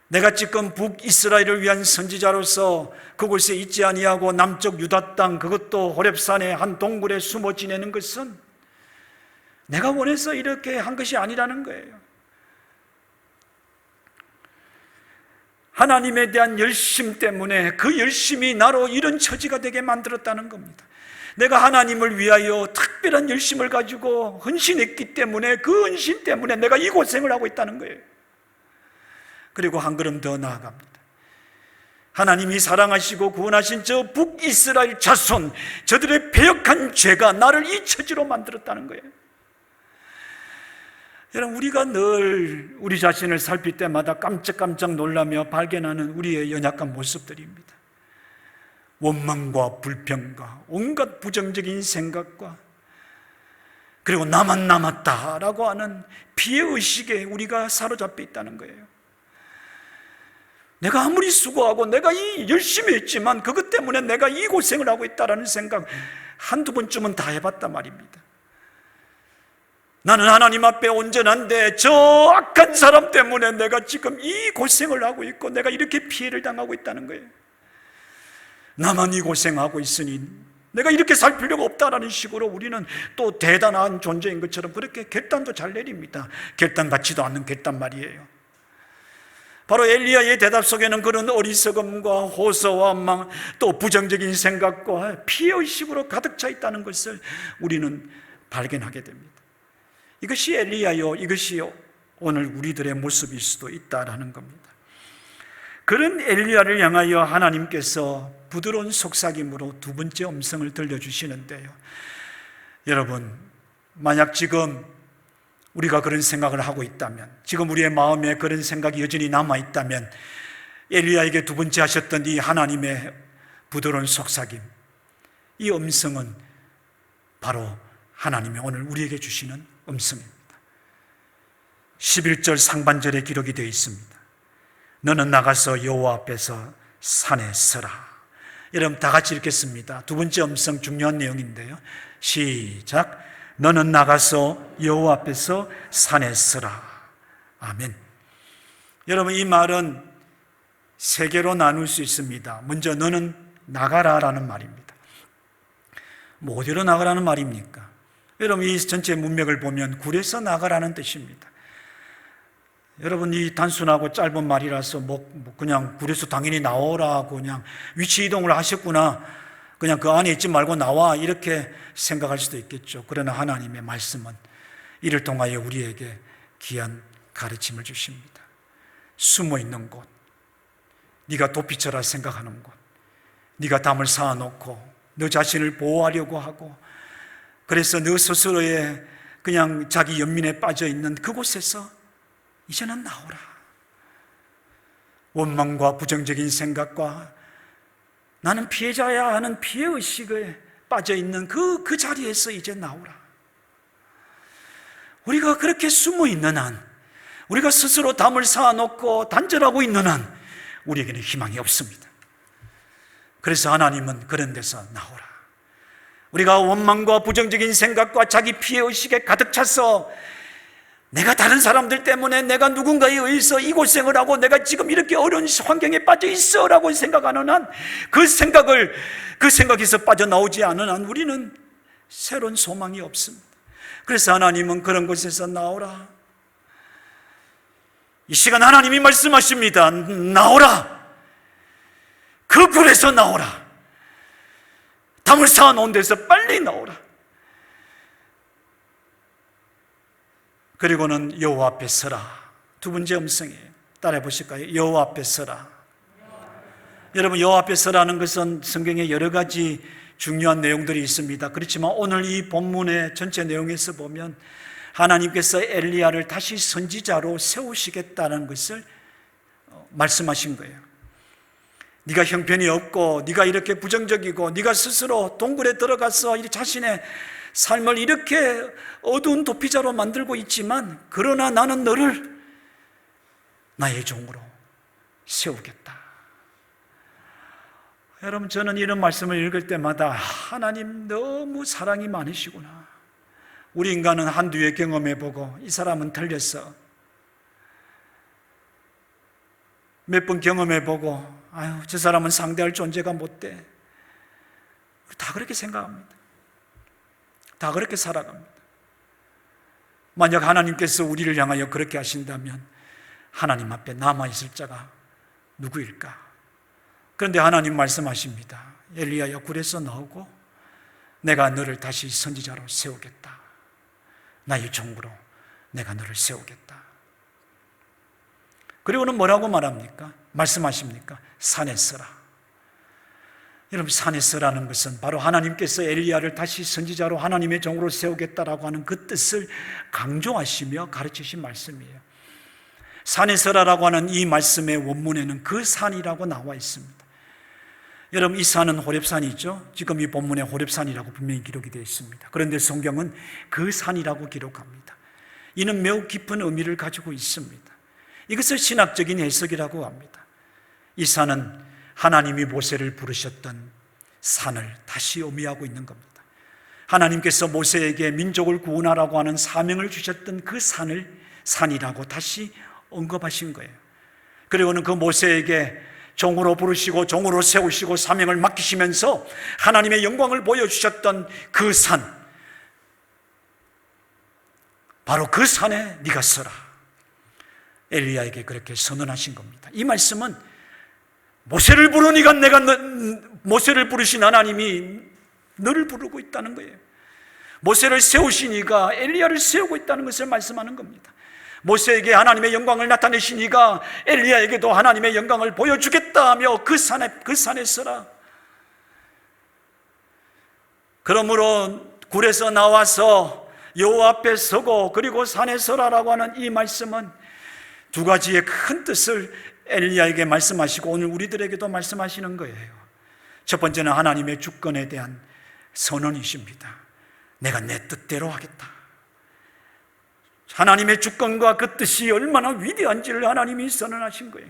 [SPEAKER 1] 내가 지금 북이스라엘을 위한 선지자로서 그곳에 있지 아니하고 남쪽 유다 땅, 그것도 호렙산의 한 동굴에 숨어 지내는 것은 내가 원해서 이렇게 한 것이 아니라는 거예요. 하나님에 대한 열심 때문에 그 열심이 나로 이런 처지가 되게 만들었다는 겁니다. 내가 하나님을 위하여 특별한 열심을 가지고 헌신했기 때문에 그 헌신 때문에 내가 이 고생을 하고 있다는 거예요. 그리고 한 걸음 더 나아갑니다. 하나님이 사랑하시고 구원하신 저 북이스라엘 자손, 저들의 배역한 죄가 나를 이 처지로 만들었다는 거예요. 여러분, 우리가 늘 우리 자신을 살필 때마다 깜짝깜짝 놀라며 발견하는 우리의 연약한 모습들입니다. 원망과 불평과 온갖 부정적인 생각과 그리고 나만 남았다라고 하는 피해의식에 우리가 사로잡혀 있다는 거예요. 내가 아무리 수고하고 내가 열심히 했지만 그것 때문에 내가 이 고생을 하고 있다는 생각 한두 번쯤은 다 해봤단 말입니다. 나는 하나님 앞에 온전한데 저 악한 사람 때문에 내가 지금 이 고생을 하고 있고 내가 이렇게 피해를 당하고 있다는 거예요. 나만 이 고생하고 있으니 내가 이렇게 살 필요가 없다라는 식으로 우리는 또 대단한 존재인 것처럼 그렇게 결단도 잘 내립니다. 결단 같지도 않는 결단 말이에요. 바로 엘리야의 대답 속에는 그런 어리석음과 호소와 또 부정적인 생각과 피해의식으로 가득 차 있다는 것을 우리는 발견하게 됩니다. 이것이 엘리야요, 이것이 오늘 우리들의 모습일 수도 있다라는 겁니다. 그런 엘리야를 향하여 하나님께서 부드러운 속삭임으로 두 번째 음성을 들려주시는데요. 여러분, 만약 지금 우리가 그런 생각을 하고 있다면, 지금 우리의 마음에 그런 생각이 여전히 남아있다면 엘리야에게 두 번째 하셨던 이 하나님의 부드러운 속삭임, 이 음성은 바로 하나님이 오늘 우리에게 주시는 음성입니다. 11절 상반절에 기록이 되어 있습니다. 너는 나가서 여호와 앞에서 산에 서라. 여러분, 다 같이 읽겠습니다. 두 번째 음성 중요한 내용인데요. 시작. 너는 나가서 여호와 앞에서 산에 서라. 아멘. 여러분, 이 말은 세 개로 나눌 수 있습니다. 먼저 너는 나가라라는 말입니다. 뭐 어디로 나가라는 말입니까? 여러분, 이 전체 문맥을 보면 굴에서 나가라는 뜻입니다. 여러분, 이 단순하고 짧은 말이라서 그냥 굴에서 당연히 나오라고 그냥 위치 이동을 하셨구나, 그냥 그 안에 있지 말고 나와, 이렇게 생각할 수도 있겠죠. 그러나 하나님의 말씀은 이를 통하여 우리에게 귀한 가르침을 주십니다. 숨어 있는 곳, 네가 도피처라 생각하는 곳, 네가 담을 쌓아놓고 너 자신을 보호하려고 하고 그래서 너 스스로의 그냥 자기 연민에 빠져 있는 그곳에서 이제는 나오라. 원망과 부정적인 생각과 나는 피해자야 하는 피해의식에 빠져 있는 그 자리에서 이제 나오라. 우리가 그렇게 숨어 있는 한, 우리가 스스로 담을 쌓아놓고 단절하고 있는 한 우리에게는 희망이 없습니다. 그래서 하나님은 그런 데서 나오라. 우리가 원망과 부정적인 생각과 자기 피해의식에 가득 차서 내가 다른 사람들 때문에 내가 누군가에 의해서 이 고생을 하고 내가 지금 이렇게 어려운 환경에 빠져 있어 라고 생각하는 한, 그 생각에서 빠져나오지 않은 한 우리는 새로운 소망이 없습니다. 그래서 하나님은 그런 곳에서 나오라. 이 시간 하나님이 말씀하십니다. 나오라. 그 굴에서 나오라. 담을 쌓아놓은 데서 빨리 나오라. 그리고는 여호와 앞에 서라. 두 번째 음성이에요. 따라해 보실까요? 여호와 앞에 서라. 여러분, 여호와 앞에 서라는 것은 성경에 여러 가지 중요한 내용들이 있습니다. 그렇지만 오늘 이 본문의 전체 내용에서 보면 하나님께서 엘리야를 다시 선지자로 세우시겠다는 것을 말씀하신 거예요. 네가 형편이 없고 네가 이렇게 부정적이고 네가 스스로 동굴에 들어가서 자신의 삶을 이렇게 어두운 도피자로 만들고 있지만 그러나 나는 너를 나의 종으로 세우겠다. 여러분, 저는 이런 말씀을 읽을 때마다 하나님 너무 사랑이 많으시구나. 우리 인간은 한두 해 경험해보고 이 사람은 틀렸어, 몇 번 경험해보고 아유, 저 사람은 상대할 존재가 못 돼. 다 그렇게 생각합니다. 다 그렇게 살아갑니다. 만약 하나님께서 우리를 향하여 그렇게 하신다면 하나님 앞에 남아있을 자가 누구일까? 그런데 하나님 말씀하십니다. 엘리야야, 굴에서 나오고 내가 너를 다시 선지자로 세우겠다. 나의 종으로 내가 너를 세우겠다. 그리고는 뭐라고 말합니까? 말씀하십니까? 산에 서라. 여러분, 산에 서라는 것은 바로 하나님께서 엘리야를 다시 선지자로 하나님의 종으로 세우겠다라고 하는 그 뜻을 강조하시며 가르치신 말씀이에요. 산에 서라라고 하는 이 말씀의 원문에는 그 산이라고 나와 있습니다. 여러분, 이 산은 호렙산이죠. 지금 이 본문에 호렙산이라고 분명히 기록이 되어 있습니다. 그런데 성경은 그 산이라고 기록합니다. 이는 매우 깊은 의미를 가지고 있습니다. 이것을 신학적인 해석이라고 합니다. 이 산은 하나님이 모세를 부르셨던 산을 다시 의미하고 있는 겁니다. 하나님께서 모세에게 민족을 구원하라고 하는 사명을 주셨던 그 산을 산이라고 다시 언급하신 거예요. 그리고는 그 모세에게 종으로 부르시고 종으로 세우시고 사명을 맡기시면서 하나님의 영광을 보여주셨던 그 산, 바로 그 산에 네가 서라. 엘리야에게 그렇게 선언하신 겁니다. 이 말씀은 모세를 부르니까 모세를 부르신 하나님이 너를 부르고 있다는 거예요. 모세를 세우시니까 엘리야를 세우고 있다는 것을 말씀하는 겁니다. 모세에게 하나님의 영광을 나타내시니까 엘리야에게도 하나님의 영광을 보여주겠다 하며 그 산에 서라. 그러므로 굴에서 나와서 여호와 앞에 서고 그리고 산에 서라라고 하는 이 말씀은 두 가지의 큰 뜻을 엘리야에게 말씀하시고 오늘 우리들에게도 말씀하시는 거예요. 첫 번째는 하나님의 주권에 대한 선언이십니다. 내가 내 뜻대로 하겠다. 하나님의 주권과 그 뜻이 얼마나 위대한지를 하나님이 선언하신 거예요.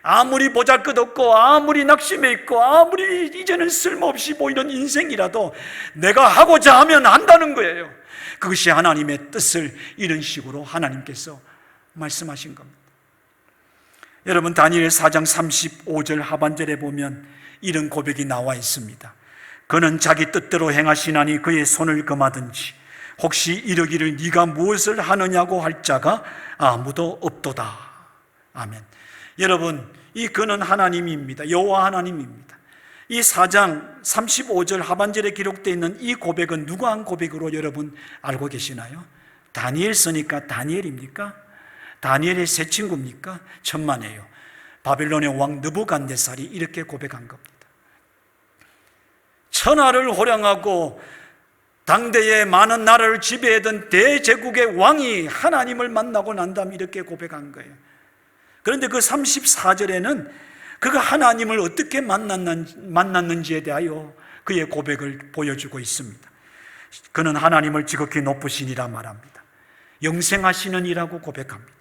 [SPEAKER 1] 아무리 보잘것없고 아무리 낙심해 있고 아무리 이제는 쓸모없이 보이는 인생이라도 내가 하고자 하면 한다는 거예요. 그것이 하나님의 뜻을 이런 식으로 하나님께서 말씀하신 겁니다. 여러분, 다니엘 4장 35절 하반절에 보면 이런 고백이 나와 있습니다. 그는 자기 뜻대로 행하시나니 그의 손을 금하든지 혹시 이르기를 네가 무엇을 하느냐고 할 자가 아무도 없도다. 아멘. 여러분, 이 그는 하나님입니다. 여호와 하나님입니다. 이 4장 35절 하반절에 기록되어 있는 이 고백은 누가 한 고백으로 여러분 알고 계시나요? 다니엘 쓰니까 다니엘입니까? 다니엘의 세 친구입니까? 천만에요. 바빌론의 왕 느부갓네살이 이렇게 고백한 겁니다. 천하를 호령하고 당대의 많은 나라를 지배하던 대제국의 왕이 하나님을 만나고 난 다음 이렇게 고백한 거예요. 그런데 그 34절에는 그가 하나님을 어떻게 만났는지에 대하여 그의 고백을 보여주고 있습니다. 그는 하나님을 지극히 높으시니라 말합니다. 영생하시는 이라고 고백합니다.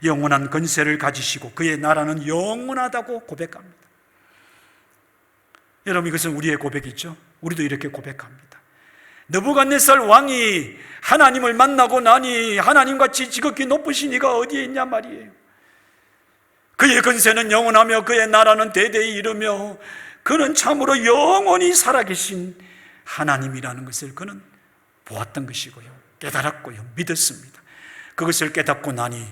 [SPEAKER 1] 영원한 권세를 가지시고 그의 나라는 영원하다고 고백합니다. 여러분, 이것은 우리의 고백이죠. 우리도 이렇게 고백합니다. 느부갓네살 왕이 하나님을 만나고 나니 하나님같이 지극히 높으신 이가 어디에 있냐 말이에요. 그의 권세는 영원하며 그의 나라는 대대히 이르며 그는 참으로 영원히 살아계신 하나님이라는 것을 그는 보았던 것이고요, 깨달았고요, 믿었습니다. 그것을 깨닫고 나니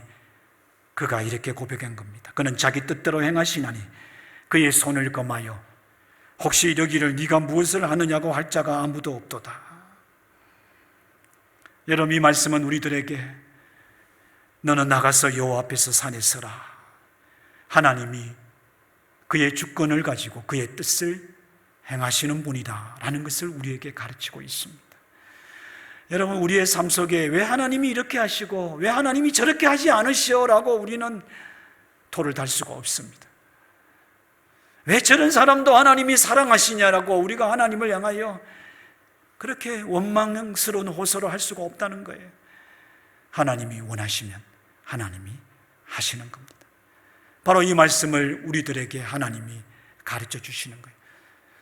[SPEAKER 1] 그가 이렇게 고백한 겁니다. 그는 자기 뜻대로 행하시나니 그의 손을 금하여 혹시 이러기를 네가 무엇을 하느냐고 할 자가 아무도 없도다. 여러분, 이 말씀은 우리들에게 너는 나가서 여호와 앞에서 산에 서라. 하나님이 그의 주권을 가지고 그의 뜻을 행하시는 분이다 라는 것을 우리에게 가르치고 있습니다. 여러분, 우리의 삶 속에 왜 하나님이 이렇게 하시고 왜 하나님이 저렇게 하지 않으시오라고 우리는 토를 달 수가 없습니다. 왜 저런 사람도 하나님이 사랑하시냐라고 우리가 하나님을 향하여 그렇게 원망스러운 호소를 할 수가 없다는 거예요. 하나님이 원하시면 하나님이 하시는 겁니다. 바로 이 말씀을 우리들에게 하나님이 가르쳐 주시는 거예요.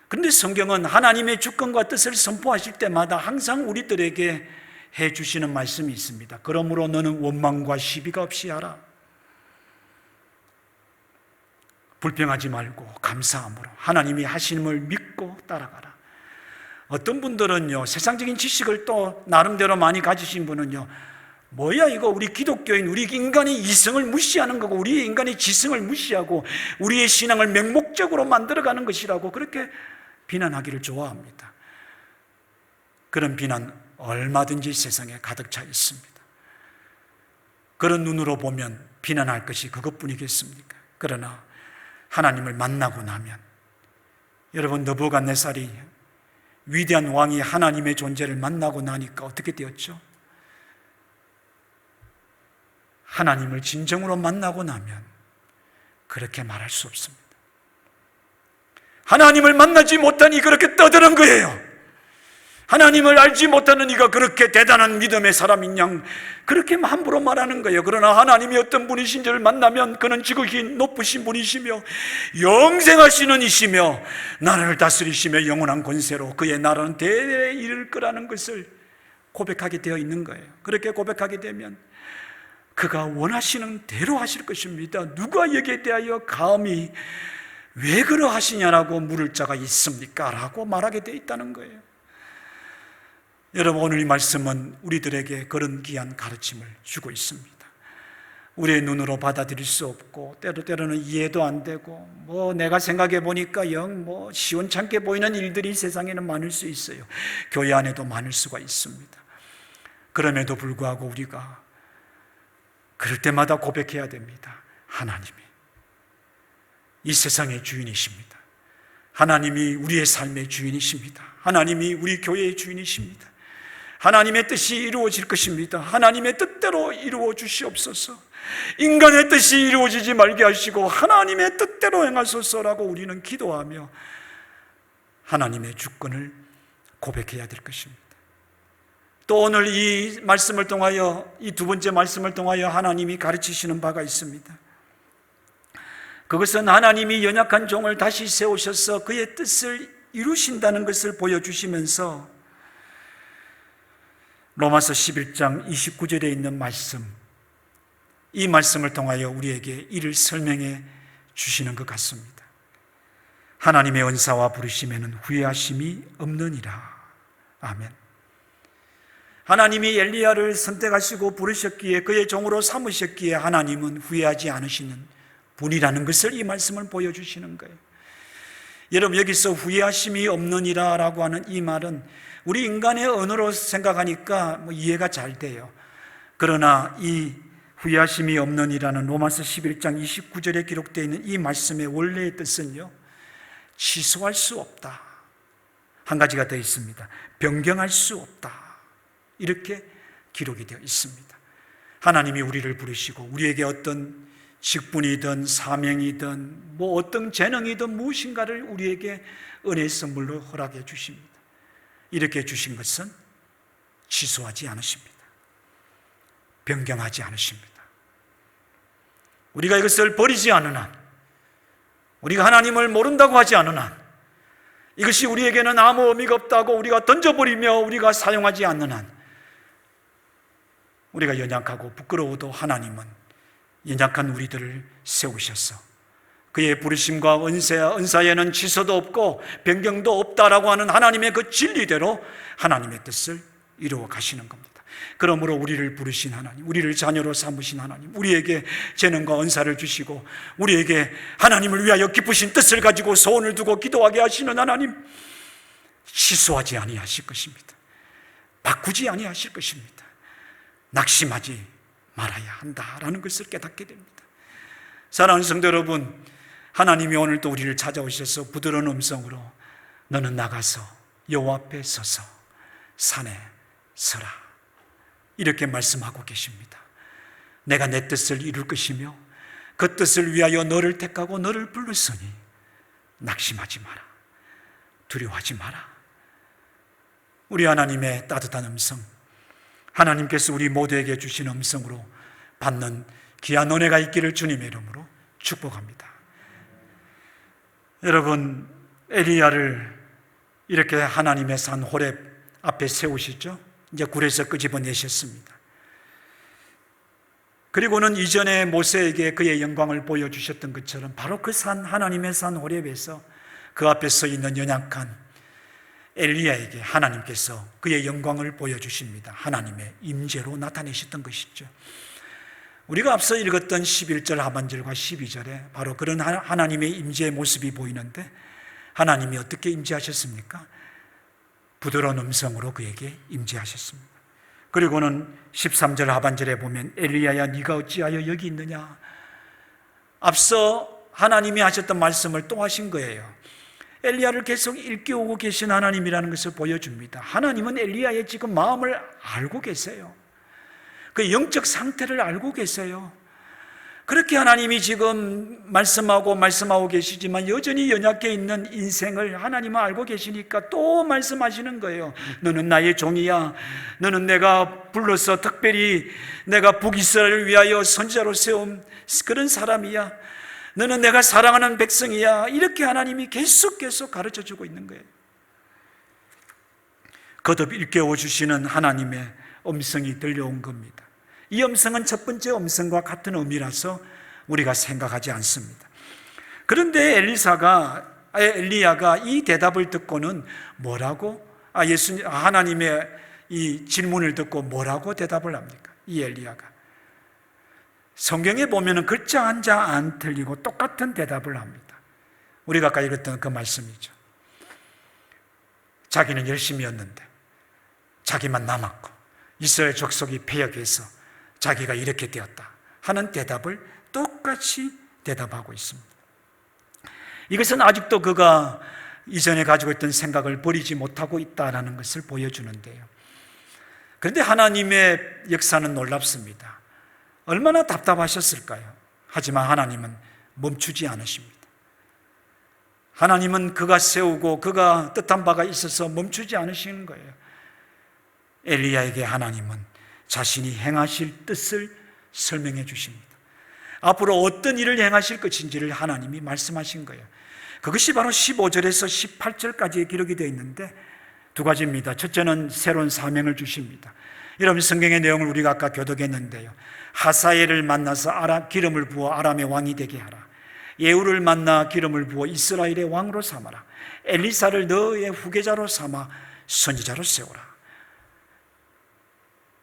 [SPEAKER 1] 그런데 성경은 하나님의 주권과 뜻을 선포하실 때마다 항상 우리들에게 해 주시는 말씀이 있습니다. 그러므로 너는 원망과 시비가 없이 하라. 불평하지 말고 감사함으로 하나님이 하심을 믿고 따라가라. 어떤 분들은요, 세상적인 지식을 또 나름대로 많이 가지신 분은요, 뭐야 이거, 우리 기독교인, 우리 인간의 이성을 무시하는 거고 우리 인간의 지성을 무시하고 우리의 신앙을 맹목적으로 만들어가는 것이라고 그렇게 비난하기를 좋아합니다. 그런 비난 얼마든지 세상에 가득 차 있습니다. 그런 눈으로 보면 비난할 것이 그것뿐이겠습니까? 그러나 하나님을 만나고 나면, 여러분, 느부갓네살이 위대한 왕이 하나님의 존재를 만나고 나니까 어떻게 되었죠? 하나님을 진정으로 만나고 나면 그렇게 말할 수 없습니다. 하나님을 만나지 못하니 그렇게 떠드는 거예요. 하나님을 알지 못하는 이가 그렇게 대단한 믿음의 사람인 양 그렇게 함부로 말하는 거예요. 그러나 하나님이 어떤 분이신지를 만나면 그는 지극히 높으신 분이시며 영생하시는 이시며 나라를 다스리시며 영원한 권세로 그의 나라는 대대에 이를 거라는 것을 고백하게 되어 있는 거예요. 그렇게 고백하게 되면 그가 원하시는 대로 하실 것입니다. 누가 여기에 대하여 감히 왜 그러하시냐라고 물을 자가 있습니까? 라고 말하게 되어 있다는 거예요. 여러분, 오늘 이 말씀은 우리들에게 그런 귀한 가르침을 주고 있습니다. 우리의 눈으로 받아들일 수 없고 때로는 이해도 안 되고 내가 생각해 보니까 영 시원찮게 보이는 일들이 세상에는 많을 수 있어요. 교회 안에도 많을 수가 있습니다. 그럼에도 불구하고 우리가 그럴 때마다 고백해야 됩니다. 하나님이 이 세상의 주인이십니다. 하나님이 우리의 삶의 주인이십니다. 하나님이 우리 교회의 주인이십니다. 하나님의 뜻이 이루어질 것입니다. 하나님의 뜻대로 이루어 주시옵소서. 인간의 뜻이 이루어지지 말게 하시고 하나님의 뜻대로 행하소서라고 우리는 기도하며 하나님의 주권을 고백해야 될 것입니다. 또 오늘 이 말씀을 통하여, 이 두 번째 말씀을 통하여 하나님이 가르치시는 바가 있습니다. 그것은 하나님이 연약한 종을 다시 세우셔서 그의 뜻을 이루신다는 것을 보여주시면서 로마서 11장 29절에 있는 말씀, 이 말씀을 통하여 우리에게 이를 설명해 주시는 것 같습니다. 하나님의 은사와 부르심에는 후회하심이 없느니라. 아멘. 하나님이 엘리야를 선택하시고 부르셨기에, 그의 종으로 삼으셨기에 하나님은 후회하지 않으시는 분이라는 것을 이 말씀을 보여주시는 거예요. 여러분, 여기서 후회하심이 없느니라 라고 하는 이 말은 우리 인간의 언어로 생각하니까 이해가 잘 돼요. 그러나 이 후회하심이 없느니라는 로마서 11장 29절에 기록되어 있는 이 말씀의 원래의 뜻은요, 취소할 수 없다. 한 가지가 더 있습니다. 변경할 수 없다. 이렇게 기록이 되어 있습니다. 하나님이 우리를 부르시고 우리에게 어떤 직분이든 사명이든 어떤 재능이든 무엇인가를 우리에게 은혜의 선물로 허락해 주십니다. 이렇게 주신 것은 취소하지 않으십니다. 변경하지 않으십니다. 우리가 이것을 버리지 않은 한, 우리가 하나님을 모른다고 하지 않은 한, 이것이 우리에게는 아무 의미가 없다고 우리가 던져버리며 우리가 사용하지 않는 한, 우리가 연약하고 부끄러워도 하나님은 연약한 우리들을 세우셔서 그의 부르심과 은사에는 취소도 없고 변경도 없다라고 하는 하나님의 그 진리대로 하나님의 뜻을 이루어 가시는 겁니다. 그러므로 우리를 부르신 하나님, 우리를 자녀로 삼으신 하나님, 우리에게 재능과 은사를 주시고 우리에게 하나님을 위하여 기쁘신 뜻을 가지고 소원을 두고 기도하게 하시는 하나님, 취소하지 아니하실 것입니다. 바꾸지 아니하실 것입니다. 낙심하지 말아야 한다라는 것을 깨닫게 됩니다. 사랑하는 성도 여러분, 하나님이 오늘 또 우리를 찾아오셔서 부드러운 음성으로 너는 나가서 여호와 앞에 서서 산에 서라, 이렇게 말씀하고 계십니다. 내가 내 뜻을 이룰 것이며 그 뜻을 위하여 너를 택하고 너를 불렀으니 낙심하지 마라, 두려워하지 마라. 우리 하나님의 따뜻한 음성, 하나님께서 우리 모두에게 주신 음성으로 받는 귀한 은혜가 있기를 주님의 이름으로 축복합니다. 여러분, 엘리야를 이렇게 하나님의 산 호렙 앞에 세우시죠. 이제 굴에서 끄집어내셨습니다. 그리고는 이전에 모세에게 그의 영광을 보여주셨던 것처럼 바로 그 산, 하나님의 산 호렙에서 그 앞에 서 있는 연약한 엘리야에게 하나님께서 그의 영광을 보여주십니다. 하나님의 임재로 나타내셨던 것이죠. 우리가 앞서 읽었던 11절 하반절과 12절에 바로 그런 하나님의 임재의 모습이 보이는데, 하나님이 어떻게 임재하셨습니까? 부드러운 음성으로 그에게 임재하셨습니다. 그리고는 13절 하반절에 보면 엘리야야 네가 어찌하여 여기 있느냐. 앞서 하나님이 하셨던 말씀을 또 하신 거예요. 엘리야를 계속 일깨우고 계신 하나님이라는 것을 보여줍니다. 하나님은 엘리야의 지금 마음을 알고 계세요. 그 영적 상태를 알고 계세요. 그렇게 하나님이 지금 말씀하고 계시지만 여전히 연약해 있는 인생을 하나님은 알고 계시니까 또 말씀하시는 거예요. 너는 나의 종이야. 너는 내가 불러서 특별히 내가 북이스라엘을 위하여 선지자로 세운 그런 사람이야. 너는 내가 사랑하는 백성이야. 이렇게 하나님이 계속 가르쳐주고 있는 거예요. 거듭 일깨워 주시는 하나님의 음성이 들려온 겁니다. 이 음성은 첫 번째 음성과 같은 의미라서 우리가 생각하지 않습니다. 그런데 엘리야가 이 대답을 듣고는 뭐라고, 하나님의 이 질문을 듣고 뭐라고 대답을 합니까? 이 엘리야가 성경에 보면 글자 한 자 안 틀리고 똑같은 대답을 합니다. 우리가 아까 읽었던 그 말씀이죠. 자기는 열심히였는데 자기만 남았고 이스라엘 족속이 패역해서 자기가 이렇게 되었다 하는 대답을 똑같이 대답하고 있습니다. 이것은 아직도 그가 이전에 가지고 있던 생각을 버리지 못하고 있다는 것을 보여주는데요. 그런데 하나님의 역사는 놀랍습니다. 얼마나 답답하셨을까요? 하지만 하나님은 멈추지 않으십니다. 하나님은 그가 세우고 그가 뜻한 바가 있어서 멈추지 않으시는 거예요. 엘리야에게 하나님은 자신이 행하실 뜻을 설명해 주십니다. 앞으로 어떤 일을 행하실 것인지를 하나님이 말씀하신 거예요. 그것이 바로 15절에서 18절까지의 기록이 되어 있는데 두 가지입니다. 첫째는 새로운 사명을 주십니다. 여러분, 성경의 내용을 우리가 아까 교독했는데요. 하사엘을 만나서 기름을 부어 아람의 왕이 되게 하라. 예후를 만나 기름을 부어 이스라엘의 왕으로 삼아라. 엘리사를 너의 후계자로 삼아 선지자로 세우라.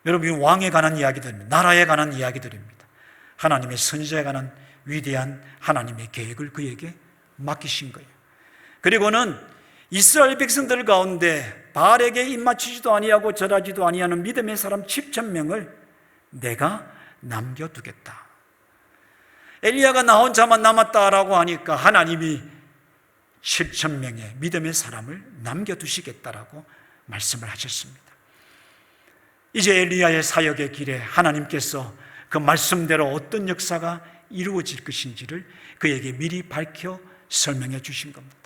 [SPEAKER 1] 여러분, 왕에 관한 이야기들입니다. 나라에 관한 이야기들입니다. 하나님의 선지자에 관한 위대한 하나님의 계획을 그에게 맡기신 거예요. 그리고는 이스라엘 백성들 가운데 바알에게 입맞추지도 아니하고 절하지도 아니하는 믿음의 사람 7,000명을 내가 남겨두겠다. 엘리야가 나 혼자만 남았다라고 하니까 하나님이 7,000명의 믿음의 사람을 남겨두시겠다라고 말씀을 하셨습니다. 이제 엘리야의 사역의 길에 하나님께서 그 말씀대로 어떤 역사가 이루어질 것인지를 그에게 미리 밝혀 설명해 주신 겁니다.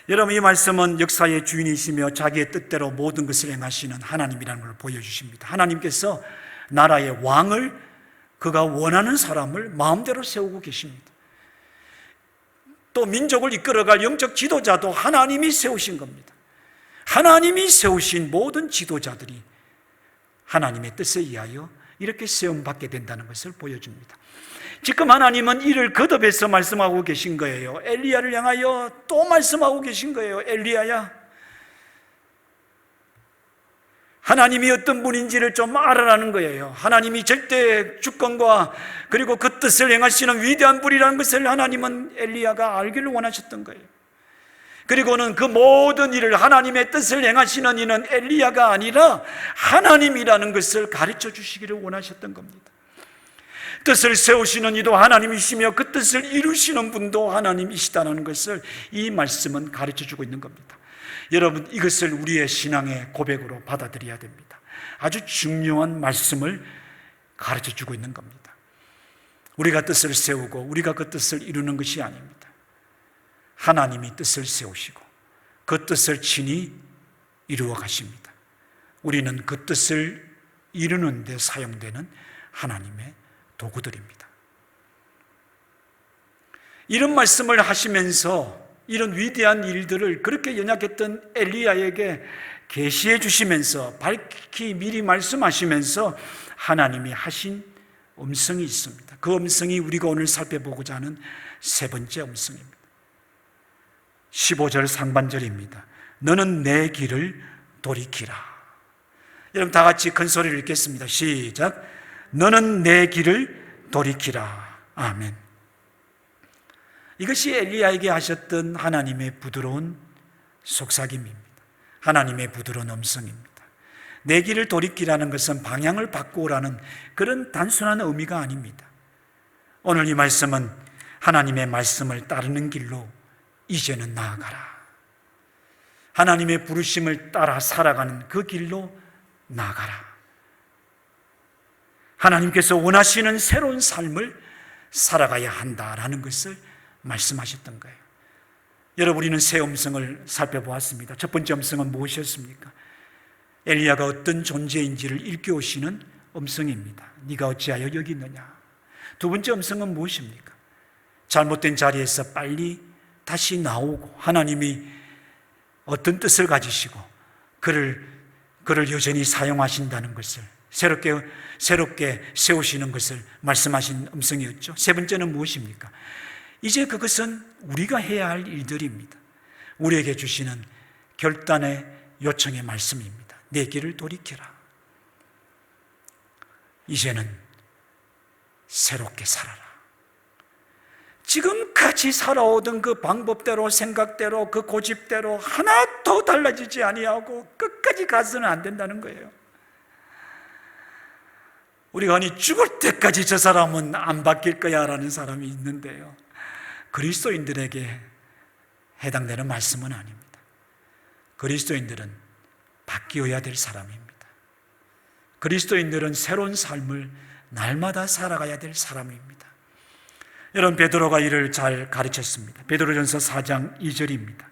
[SPEAKER 1] 여러분, 이 말씀은 역사의 주인이시며 자기의 뜻대로 모든 것을 행하시는 하나님이라는 걸 보여주십니다. 하나님께서 나라의 왕을, 그가 원하는 사람을 마음대로 세우고 계십니다. 또 민족을 이끌어갈 영적 지도자도 하나님이 세우신 겁니다. 하나님이 세우신 모든 지도자들이 하나님의 뜻에 의하여 이렇게 세움받게 된다는 것을 보여줍니다. 지금 하나님은 이를 거듭해서 말씀하고 계신 거예요. 엘리야를 향하여 또 말씀하고 계신 거예요. 엘리야야, 하나님이 어떤 분인지를 좀 알아라는 거예요. 하나님이 절대 주권과 그리고 그 뜻을 행하시는 위대한 분이라는 것을 하나님은 엘리야가 알기를 원하셨던 거예요. 그리고는 그 모든 일을 하나님의 뜻을 행하시는 이는 엘리야가 아니라 하나님이라는 것을 가르쳐 주시기를 원하셨던 겁니다. 뜻을 세우시는 이도 하나님이시며 그 뜻을 이루시는 분도 하나님이시다는 것을 이 말씀은 가르쳐 주고 있는 겁니다. 여러분, 이것을 우리의 신앙의 고백으로 받아들여야 됩니다. 아주 중요한 말씀을 가르쳐 주고 있는 겁니다. 우리가 뜻을 세우고 우리가 그 뜻을 이루는 것이 아닙니다. 하나님이 뜻을 세우시고 그 뜻을 친히 이루어 가십니다. 우리는 그 뜻을 이루는 데 사용되는 하나님의 도구들입니다. 이런 말씀을 하시면서 이런 위대한 일들을 그렇게 연약했던 엘리야에게 계시해 주시면서 밝히 미리 말씀하시면서 하나님이 하신 음성이 있습니다. 그 음성이 우리가 오늘 살펴보고자 하는 세 번째 음성입니다. 15절 상반절입니다. 너는 내 길을 돌이키라. 여러분 다 같이 큰 소리를 읽겠습니다. 시작. 너는 내 길을 돌이키라. 아멘. 이것이 엘리야에게 하셨던 하나님의 부드러운 속삭임입니다. 하나님의 부드러운 음성입니다. 내 길을 돌이키라는 것은 방향을 바꾸라는 그런 단순한 의미가 아닙니다. 오늘 이 말씀은 하나님의 말씀을 따르는 길로 이제는 나아가라. 하나님의 부르심을 따라 살아가는 그 길로 나아가라. 하나님께서 원하시는 새로운 삶을 살아가야 한다라는 것을 말씀하셨던 거예요. 여러분, 우리는 세 음성을 살펴보았습니다. 첫 번째 음성은 무엇이었습니까? 엘리야가 어떤 존재인지를 일깨우시는 음성입니다. 네가 어찌하여 여기 있느냐. 두 번째 음성은 무엇입니까? 잘못된 자리에서 빨리 다시 나오고 하나님이 어떤 뜻을 가지시고 그를 여전히 사용하신다는 것을 새롭게 세우시는 것을 말씀하신 음성이었죠. 세 번째는 무엇입니까? 이제 그것은 우리가 해야 할 일들입니다. 우리에게 주시는 결단의 요청의 말씀입니다. 내 길을 돌이켜라. 이제는 새롭게 살아라. 지금까지 살아오던 그 방법대로, 생각대로, 그 고집대로 하나도 달라지지 아니하고 끝까지 가서는 안 된다는 거예요. 우리가 아니 죽을 때까지 저 사람은 안 바뀔 거야 라는 사람이 있는데요, 그리스도인들에게 해당되는 말씀은 아닙니다. 그리스도인들은 바뀌어야 될 사람입니다. 그리스도인들은 새로운 삶을 날마다 살아가야 될 사람입니다. 여러분, 베드로가 이를 잘 가르쳤습니다. 베드로전서 4장 2절입니다.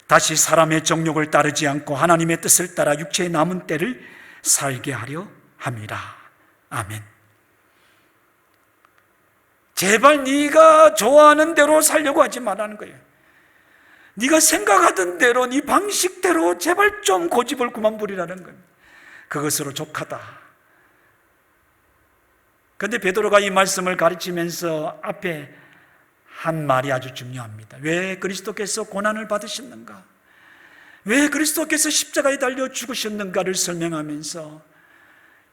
[SPEAKER 1] 다시 사람의 정욕을 따르지 않고 하나님의 뜻을 따라 육체의 남은 때를 살게 하려 함이라. 아멘. 제발 네가 좋아하는 대로 살려고 하지 말라는 거예요. 네가 생각하던 대로, 네 방식대로 제발 좀 고집을 그만 부리라는 거예요. 그것으로 족하다. 그런데 베드로가 이 말씀을 가르치면서 앞에 한 말이 아주 중요합니다. 왜 그리스도께서 고난을 받으셨는가? 왜 그리스도께서 십자가에 달려 죽으셨는가를 설명하면서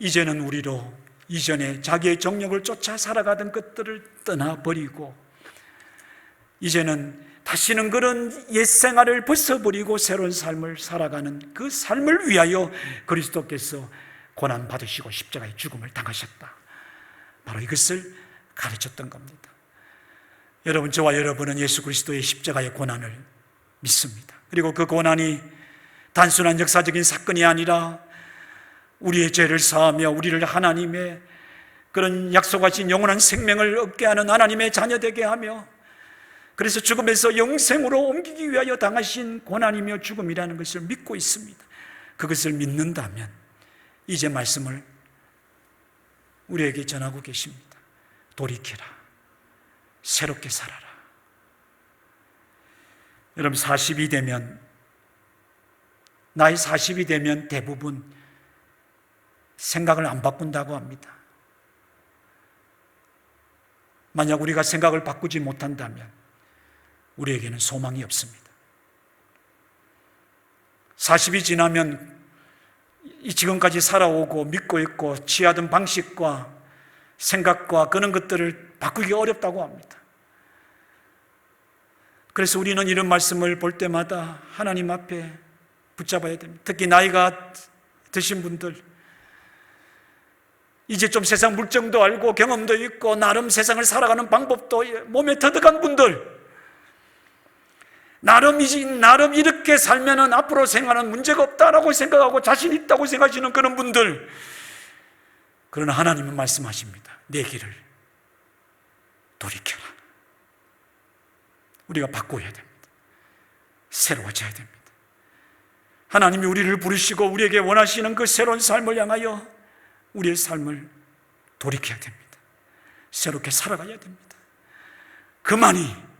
[SPEAKER 1] 이제는 우리로 이전에 자기의 정욕을 쫓아 살아가던 것들을 떠나버리고 이제는 다시는 그런 옛 생활을 벗어버리고 새로운 삶을 살아가는 그 삶을 위하여 그리스도께서 고난받으시고 십자가의 죽음을 당하셨다. 바로 이것을 가르쳤던 겁니다. 여러분, 저와 여러분은 예수 그리스도의 십자가의 고난을 믿습니다. 그리고 그 고난이 단순한 역사적인 사건이 아니라 우리의 죄를 사하며 우리를 하나님의 그런 약속하신 영원한 생명을 얻게 하는 하나님의 자녀 되게 하며 그래서 죽음에서 영생으로 옮기기 위하여 당하신 고난이며 죽음이라는 것을 믿고 있습니다. 그것을 믿는다면 이제 말씀을 우리에게 전하고 계십니다. 돌이켜라. 새롭게 살아라. 여러분, 40이 되면, 나이 40이 되면 대부분 생각을 안 바꾼다고 합니다. 만약 우리가 생각을 바꾸지 못한다면 우리에게는 소망이 없습니다. 40이 지나면 지금까지 살아오고 믿고 있고 취하던 방식과 생각과 그런 것들을 바꾸기 어렵다고 합니다. 그래서 우리는 이런 말씀을 볼 때마다 하나님 앞에 붙잡아야 됩니다. 특히 나이가 드신 분들, 이제 좀 세상 물정도 알고 경험도 있고 나름 세상을 살아가는 방법도 몸에 터득한 분들, 나름 이렇게 살면은 앞으로 생활은 문제가 없다라고 생각하고 자신 있다고 생각하시는 그런 분들, 그러나 하나님은 말씀하십니다. 내 길을 돌이켜라. 우리가 바꿔야 됩니다. 새로워져야 됩니다. 하나님이 우리를 부르시고 우리에게 원하시는 그 새로운 삶을 향하여 우리의 삶을 돌이켜야 됩니다. 새롭게 살아가야 됩니다. 그만이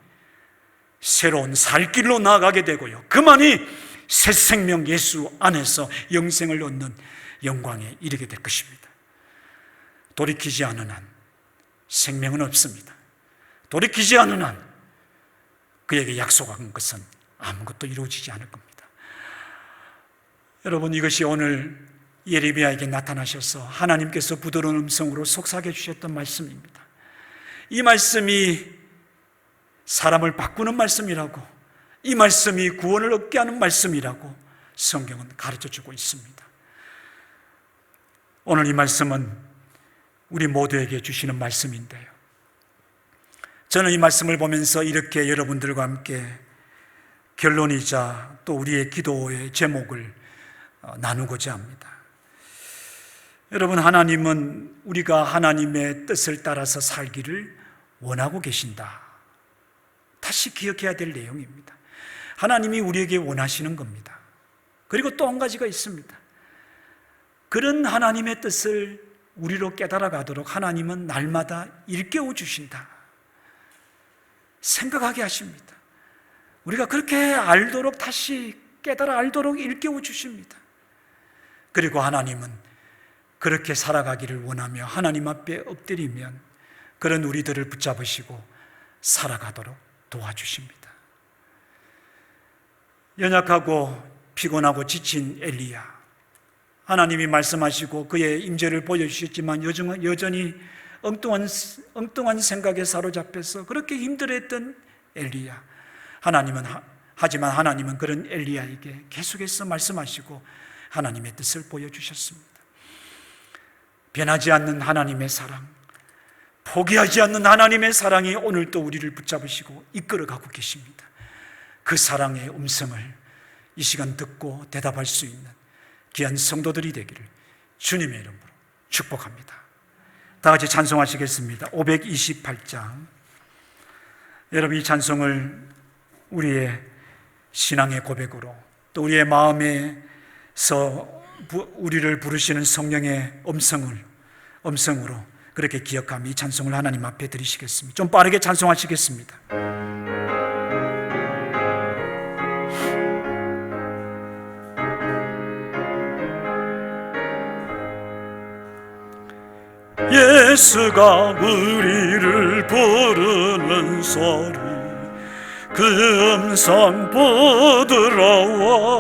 [SPEAKER 1] 새로운 살 길로 나아가게 되고요, 그만이 새 생명 예수 안에서 영생을 얻는 영광에 이르게 될 것입니다. 돌이키지 않는 한 생명은 없습니다. 돌이키지 않는 한 그에게 약속한 것은 아무것도 이루어지지 않을 겁니다. 여러분, 이것이 오늘 예레미야에게 나타나셔서 하나님께서 부드러운 음성으로 속삭여 주셨던 말씀입니다. 이 말씀이 사람을 바꾸는 말씀이라고, 이 말씀이 구원을 얻게 하는 말씀이라고 성경은 가르쳐주고 있습니다. 오늘 이 말씀은 우리 모두에게 주시는 말씀인데요, 저는 이 말씀을 보면서 이렇게 여러분들과 함께 결론이자 또 우리의 기도의 제목을 나누고자 합니다. 여러분, 하나님은 우리가 하나님의 뜻을 따라서 살기를 원하고 계신다. 다시 기억해야 될 내용입니다. 하나님이 우리에게 원하시는 겁니다. 그리고 또 한 가지가 있습니다. 그런 하나님의 뜻을 우리로 깨달아 가도록 하나님은 날마다 일깨워 주신다. 생각하게 하십니다. 우리가 그렇게 알도록, 다시 깨달아 알도록 일깨워 주십니다. 그리고 하나님은 그렇게 살아가기를 원하며 하나님 앞에 엎드리면 그런 우리들을 붙잡으시고 살아가도록 도와주십니다. 연약하고 피곤하고 지친 엘리야, 하나님이 말씀하시고 그의 임재를 보여주셨지만 여전히 엉뚱한 생각에 사로잡혀서 그렇게 힘들어했던 엘리야, 하지만 하나님은 그런 엘리야에게 계속해서 말씀하시고 하나님의 뜻을 보여주셨습니다. 변하지 않는 하나님의 사랑, 포기하지 않는 하나님의 사랑이 오늘도 우리를 붙잡으시고 이끌어가고 계십니다. 그 사랑의 음성을 이 시간 듣고 대답할 수 있는 귀한 성도들이 되기를 주님의 이름으로 축복합니다. 다 같이 찬송하시겠습니다. 528장. 여러분, 이 찬송을 우리의 신앙의 고백으로, 또 우리의 마음에서 우리를 부르시는 성령의 음성으로 그렇게 기억하며 이 찬송을 하나님 앞에 드리시겠습니다. 좀 빠르게 찬송하시겠습니다. 예수가 우리를 부르는 소리, 그 음성 부드러워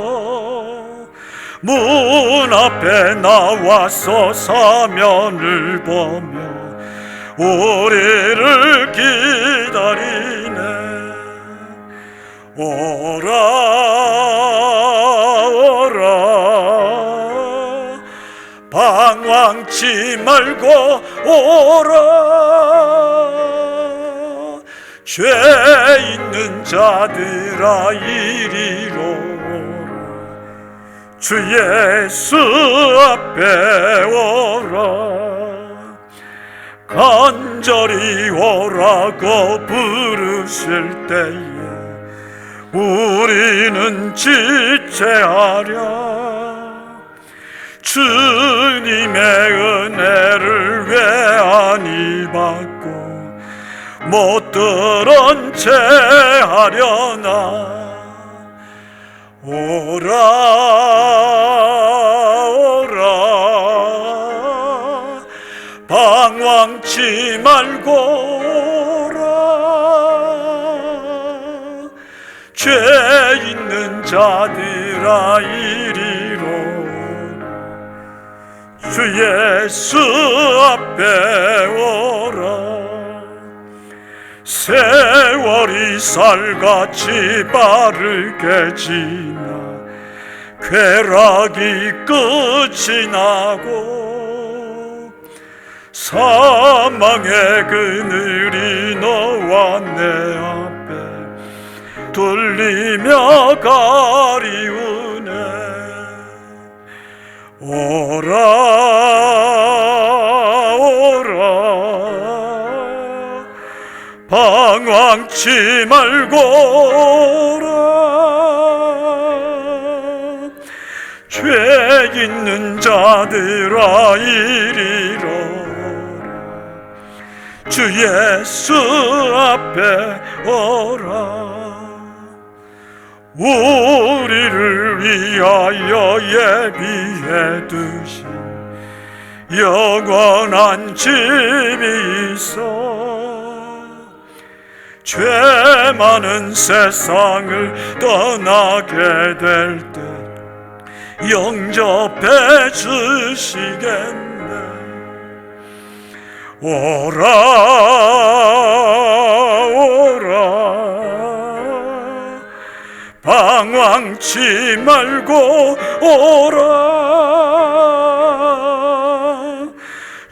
[SPEAKER 1] 문 앞에 나와서 사면을 보며 우리를 기다리네. 오라 오라 방황치 말고 오라. 죄 있는 자들아 이리로 오라. 주 예수 앞에 오라. 간절히 오라고 부르실 때에 우리는 지체하랴. 주님의 은혜를 왜 아니 받고 못 들은 채 하려나. 오라 오라 방황치 말고 오라. 죄 있는 자들아 이리로 주 예수 앞에 오라. 세월이 쌀같이 빠르게 지나 쾌락이 끝이 나고 사망의 그늘이 너와 내 앞에 둘리며 가리우네. 오라 오라 방황치 말고 오라. 죄 있는 자들아 이리로 주 예수 앞에 오라. 우리를 위하여 예비해 두신 영원한 집이 있어 죄 많은 세상을 떠나게 될 때 영접해 주시겠네. 오라 오라 방황치 말고 오라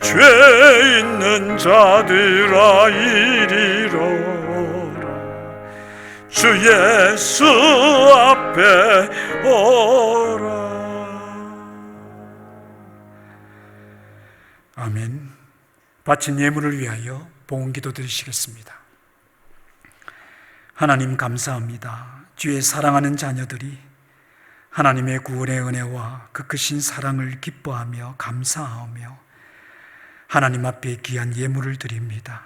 [SPEAKER 1] 죄 있는 자들아 이리로라 주 예수 앞에 오라. 아멘. 바친 예물을 위하여 봉헌기도 드리시겠습니다. 하나님 감사합니다. 주의 사랑하는 자녀들이 하나님의 구원의 은혜와 그 크신 사랑을 기뻐하며 감사하며 하나님 앞에 귀한 예물을 드립니다.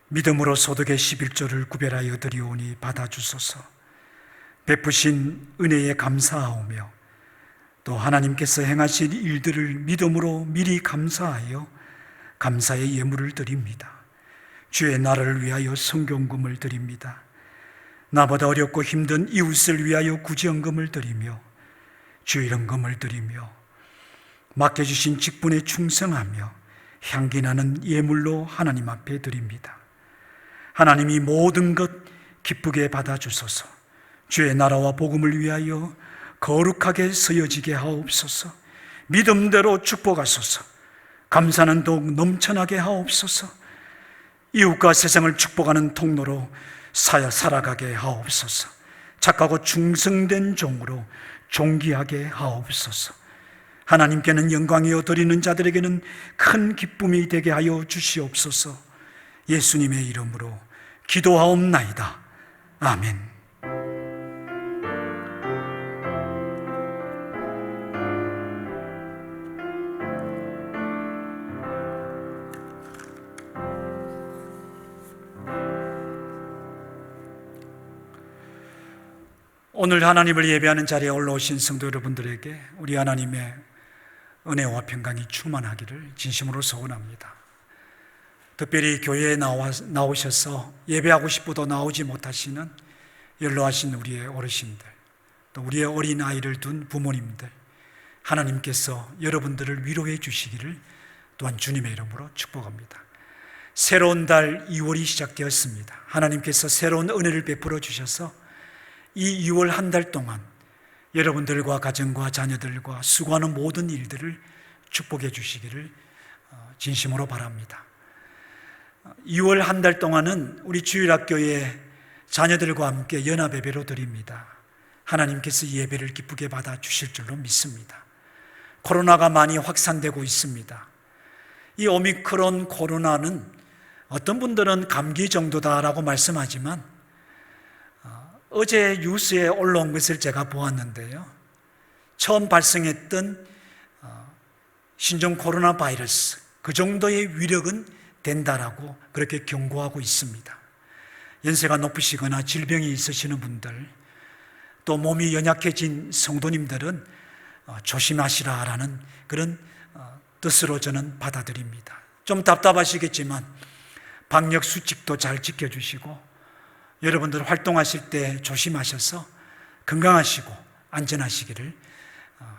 [SPEAKER 1] 믿음으로 소득의 11조를 구별하여 드리오니 받아주소서. 베푸신 은혜에 감사하오며 또 하나님께서 행하신 일들을 믿음으로 미리 감사하여 감사의 예물을 드립니다. 주의 나라를 위하여 성경금을 드립니다. 나보다 어렵고 힘든 이웃을 위하여 구제헌금을 드리며 주의 이름금을 드리며 맡겨주신 직분에 충성하며 향기나는 예물로 하나님 앞에 드립니다. 하나님이 모든 것 기쁘게 받아주소서. 주의 나라와 복음을 위하여 거룩하게 서여지게 하옵소서. 믿음대로 축복하소서. 감사는 더욱 넘쳐나게 하옵소서. 이웃과 세상을 축복하는 통로로 살아가게 하옵소서. 착하고 충성된 종으로 존귀하게 하옵소서. 하나님께는 영광이요 드리는 자들에게는 큰 기쁨이 되게 하여 주시옵소서. 예수님의 이름으로 기도하옵나이다. 아멘. 오늘 하나님을 예배하는 자리에 올라오신 성도 여러분들에게 우리 하나님의 은혜와 평강이 충만하기를 진심으로 소원합니다. 특별히 교회에 나오셔서 예배하고 싶어도 나오지 못하시는 연로하신 우리의 어르신들, 또 우리의 어린아이를 둔 부모님들, 하나님께서 여러분들을 위로해 주시기를 또한 주님의 이름으로 축복합니다. 새로운 달 2월이 시작되었습니다. 하나님께서 새로운 은혜를 베풀어 주셔서 이 2월 한 달 동안 여러분들과 가정과 자녀들과 수고하는 모든 일들을 축복해 주시기를 진심으로 바랍니다. 2월 한 달 동안은 우리 주일학교의 자녀들과 함께 연합 예배로 드립니다. 하나님께서 예배를 기쁘게 받아 주실 줄로 믿습니다. 코로나가 많이 확산되고 있습니다. 이 오미크론 코로나는 어떤 분들은 감기 정도다라고 말씀하지만 어제 뉴스에 올라온 것을 제가 보았는데요. 처음 발생했던 신종 코로나 바이러스 그 정도의 위력은 된다라고 그렇게 경고하고 있습니다. 연세가 높으시거나 질병이 있으시는 분들, 또 몸이 연약해진 성도님들은 조심하시라라는 그런 뜻으로 저는 받아들입니다. 좀 답답하시겠지만 방역 수칙도 잘 지켜주시고 여러분들 활동하실 때 조심하셔서 건강하시고 안전하시기를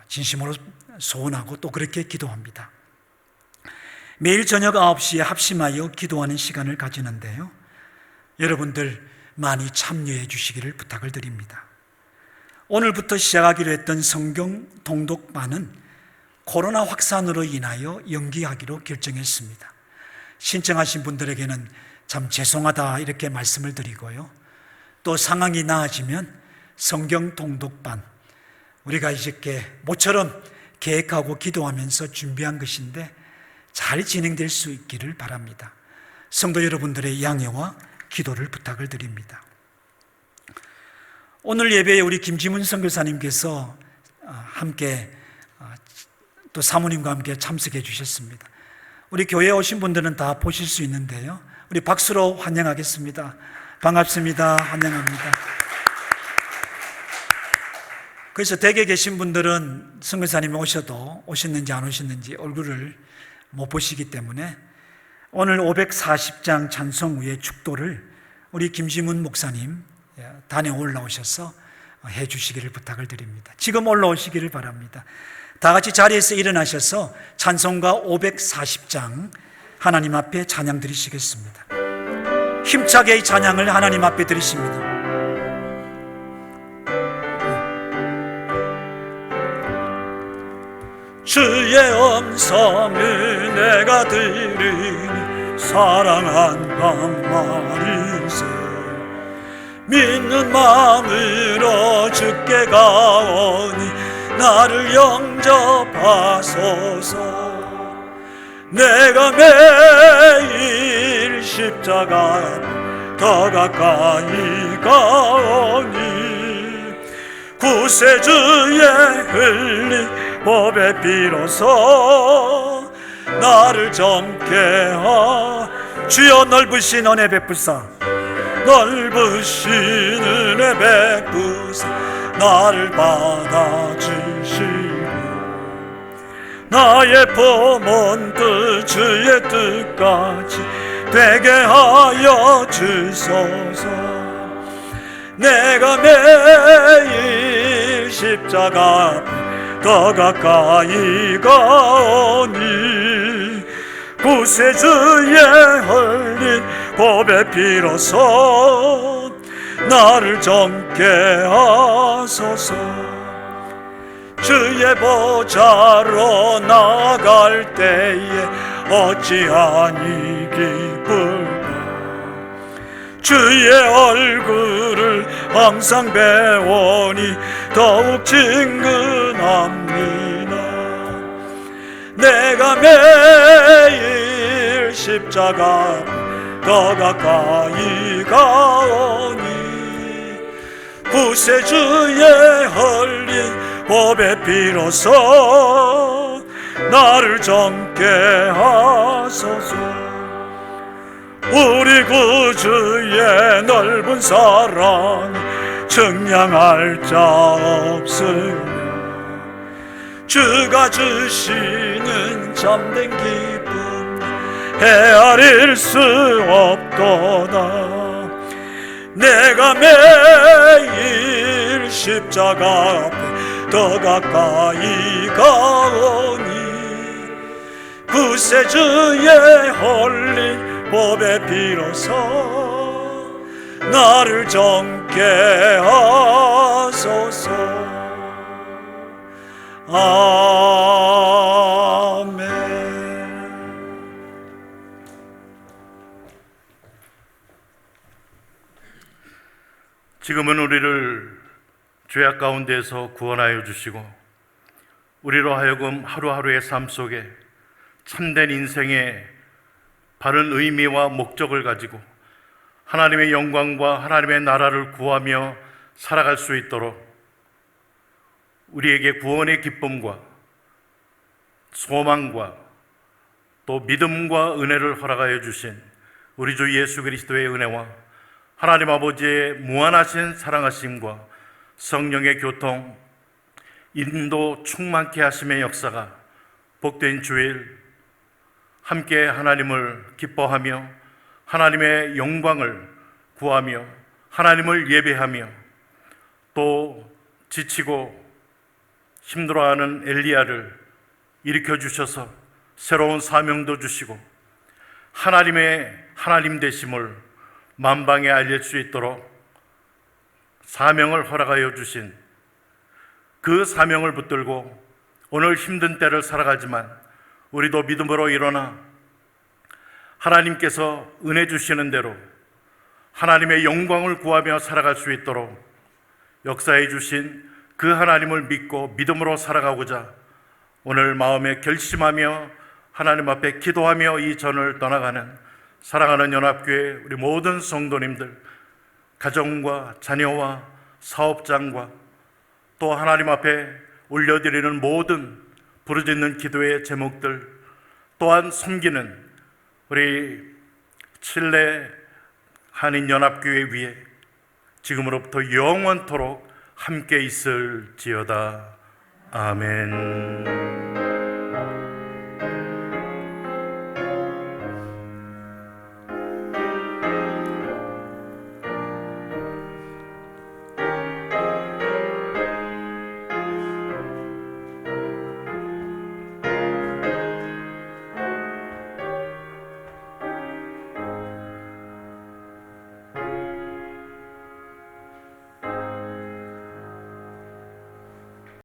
[SPEAKER 1] 진심으로 소원하고 또 그렇게 기도합니다. 매일 저녁 9시에 합심하여 기도하는 시간을 가지는데요. 여러분들 많이 참여해 주시기를 부탁을 드립니다. 오늘부터 시작하기로 했던 성경 통독반은 코로나 확산으로 인하여 연기하기로 결정했습니다. 신청하신 분들에게는 참 죄송하다 이렇게 말씀을 드리고요. 또 상황이 나아지면 성경 통독반 우리가 이렇게 모처럼 계획하고 기도하면서 준비한 것인데 잘 진행될 수 있기를 바랍니다. 성도 여러분들의 양해와 기도를 부탁을 드립니다. 오늘 예배에 우리 김지문 선교사님께서 함께 또 사모님과 함께 참석해 주셨습니다. 우리 교회에 오신 분들은 다 보실 수 있는데요. 우리 박수로 환영하겠습니다. 반갑습니다. 환영합니다. 그래서 댁에 계신 분들은 선교사님이 오셨는지 안 오셨는지 얼굴을 못 보시기 때문에 오늘 540장 찬송 후의 축도를 우리 김시문 목사님 단에 올라오셔서 해 주시기를 부탁을 드립니다. 지금 올라오시기를 바랍니다. 다 같이 자리에서 일어나셔서 찬송가 540장 하나님 앞에 찬양 드리시겠습니다. 힘차게 이 찬양을 하나님 앞에 드리십니다. 주의 음성을 내가 들으니 사랑한단 말이세. 믿는 마음으로 주께 가오니 나를 영접하소서. 내가 매일 십자가 더 가까이 가오니 구세주의 흘린 법에 비로소 나를 젊게 하. 주여 넓으신 은혜 베푸사, 넓으신 은혜 베푸사 나를 받아주시고 나의 품은 뜻 주의 뜻까지 되게 하여 주소서. 내가 매일 십자가 더 가까이 가오니 구세주의 흘린 법에 비로소 나를 젊게 하소서. 주의 보좌로 나갈 때에 어찌하니 기쁠까. 주의 얼굴을 항상 배우니 더욱 친근합니다. 내가 매일 십자가 더 가까이 가오니 구세주의 흘린 법에 비로소 나를 젊게 하소서. 우리 구주의 넓은 사랑 증량할 자 없으며 주가 주시는 참된 기쁨 헤아릴 수 없도다. 내가 매일 십자가 앞에 더 가까이 가오니 구세주의 홀린 법에 비로소 나를 젊게 하소서. 아멘.
[SPEAKER 3] 지금은 우리를 죄악 가운데서 구원하여 주시고 우리로 하여금 하루하루의 삶 속에 참된 인생의 바른 의미와 목적을 가지고 하나님의 영광과 하나님의 나라를 구하며 살아갈 수 있도록 우리에게 구원의 기쁨과 소망과 또 믿음과 은혜를 허락하여 주신 우리 주 예수 그리스도의 은혜와 하나님 아버지의 무한하신 사랑하심과 성령의 교통, 인도 충만케 하심의 역사가 복된 주일 함께 하나님을 기뻐하며 하나님의 영광을 구하며 하나님을 예배하며 또 지치고 힘들어하는 엘리야를 일으켜 주셔서 새로운 사명도 주시고 하나님의 하나님 되심을 만방에 알릴 수 있도록 사명을 허락하여 주신 그 사명을 붙들고 오늘 힘든 때를 살아가지만 우리도 믿음으로 일어나 하나님께서 은혜 주시는 대로 하나님의 영광을 구하며 살아갈 수 있도록 역사해 주신 그 하나님을 믿고 믿음으로 살아가고자 오늘 마음에 결심하며 하나님 앞에 기도하며 이 전을 떠나가는 사랑하는 연합교회 우리 모든 성도님들, 가정과 자녀와 사업장과 또 하나님 앞에 올려드리는 모든 부르짖는 기도의 제목들, 또한 섬기는 우리 칠레 한인연합교회 위에 지금으로부터 영원토록 함께 있을지어다. 아멘.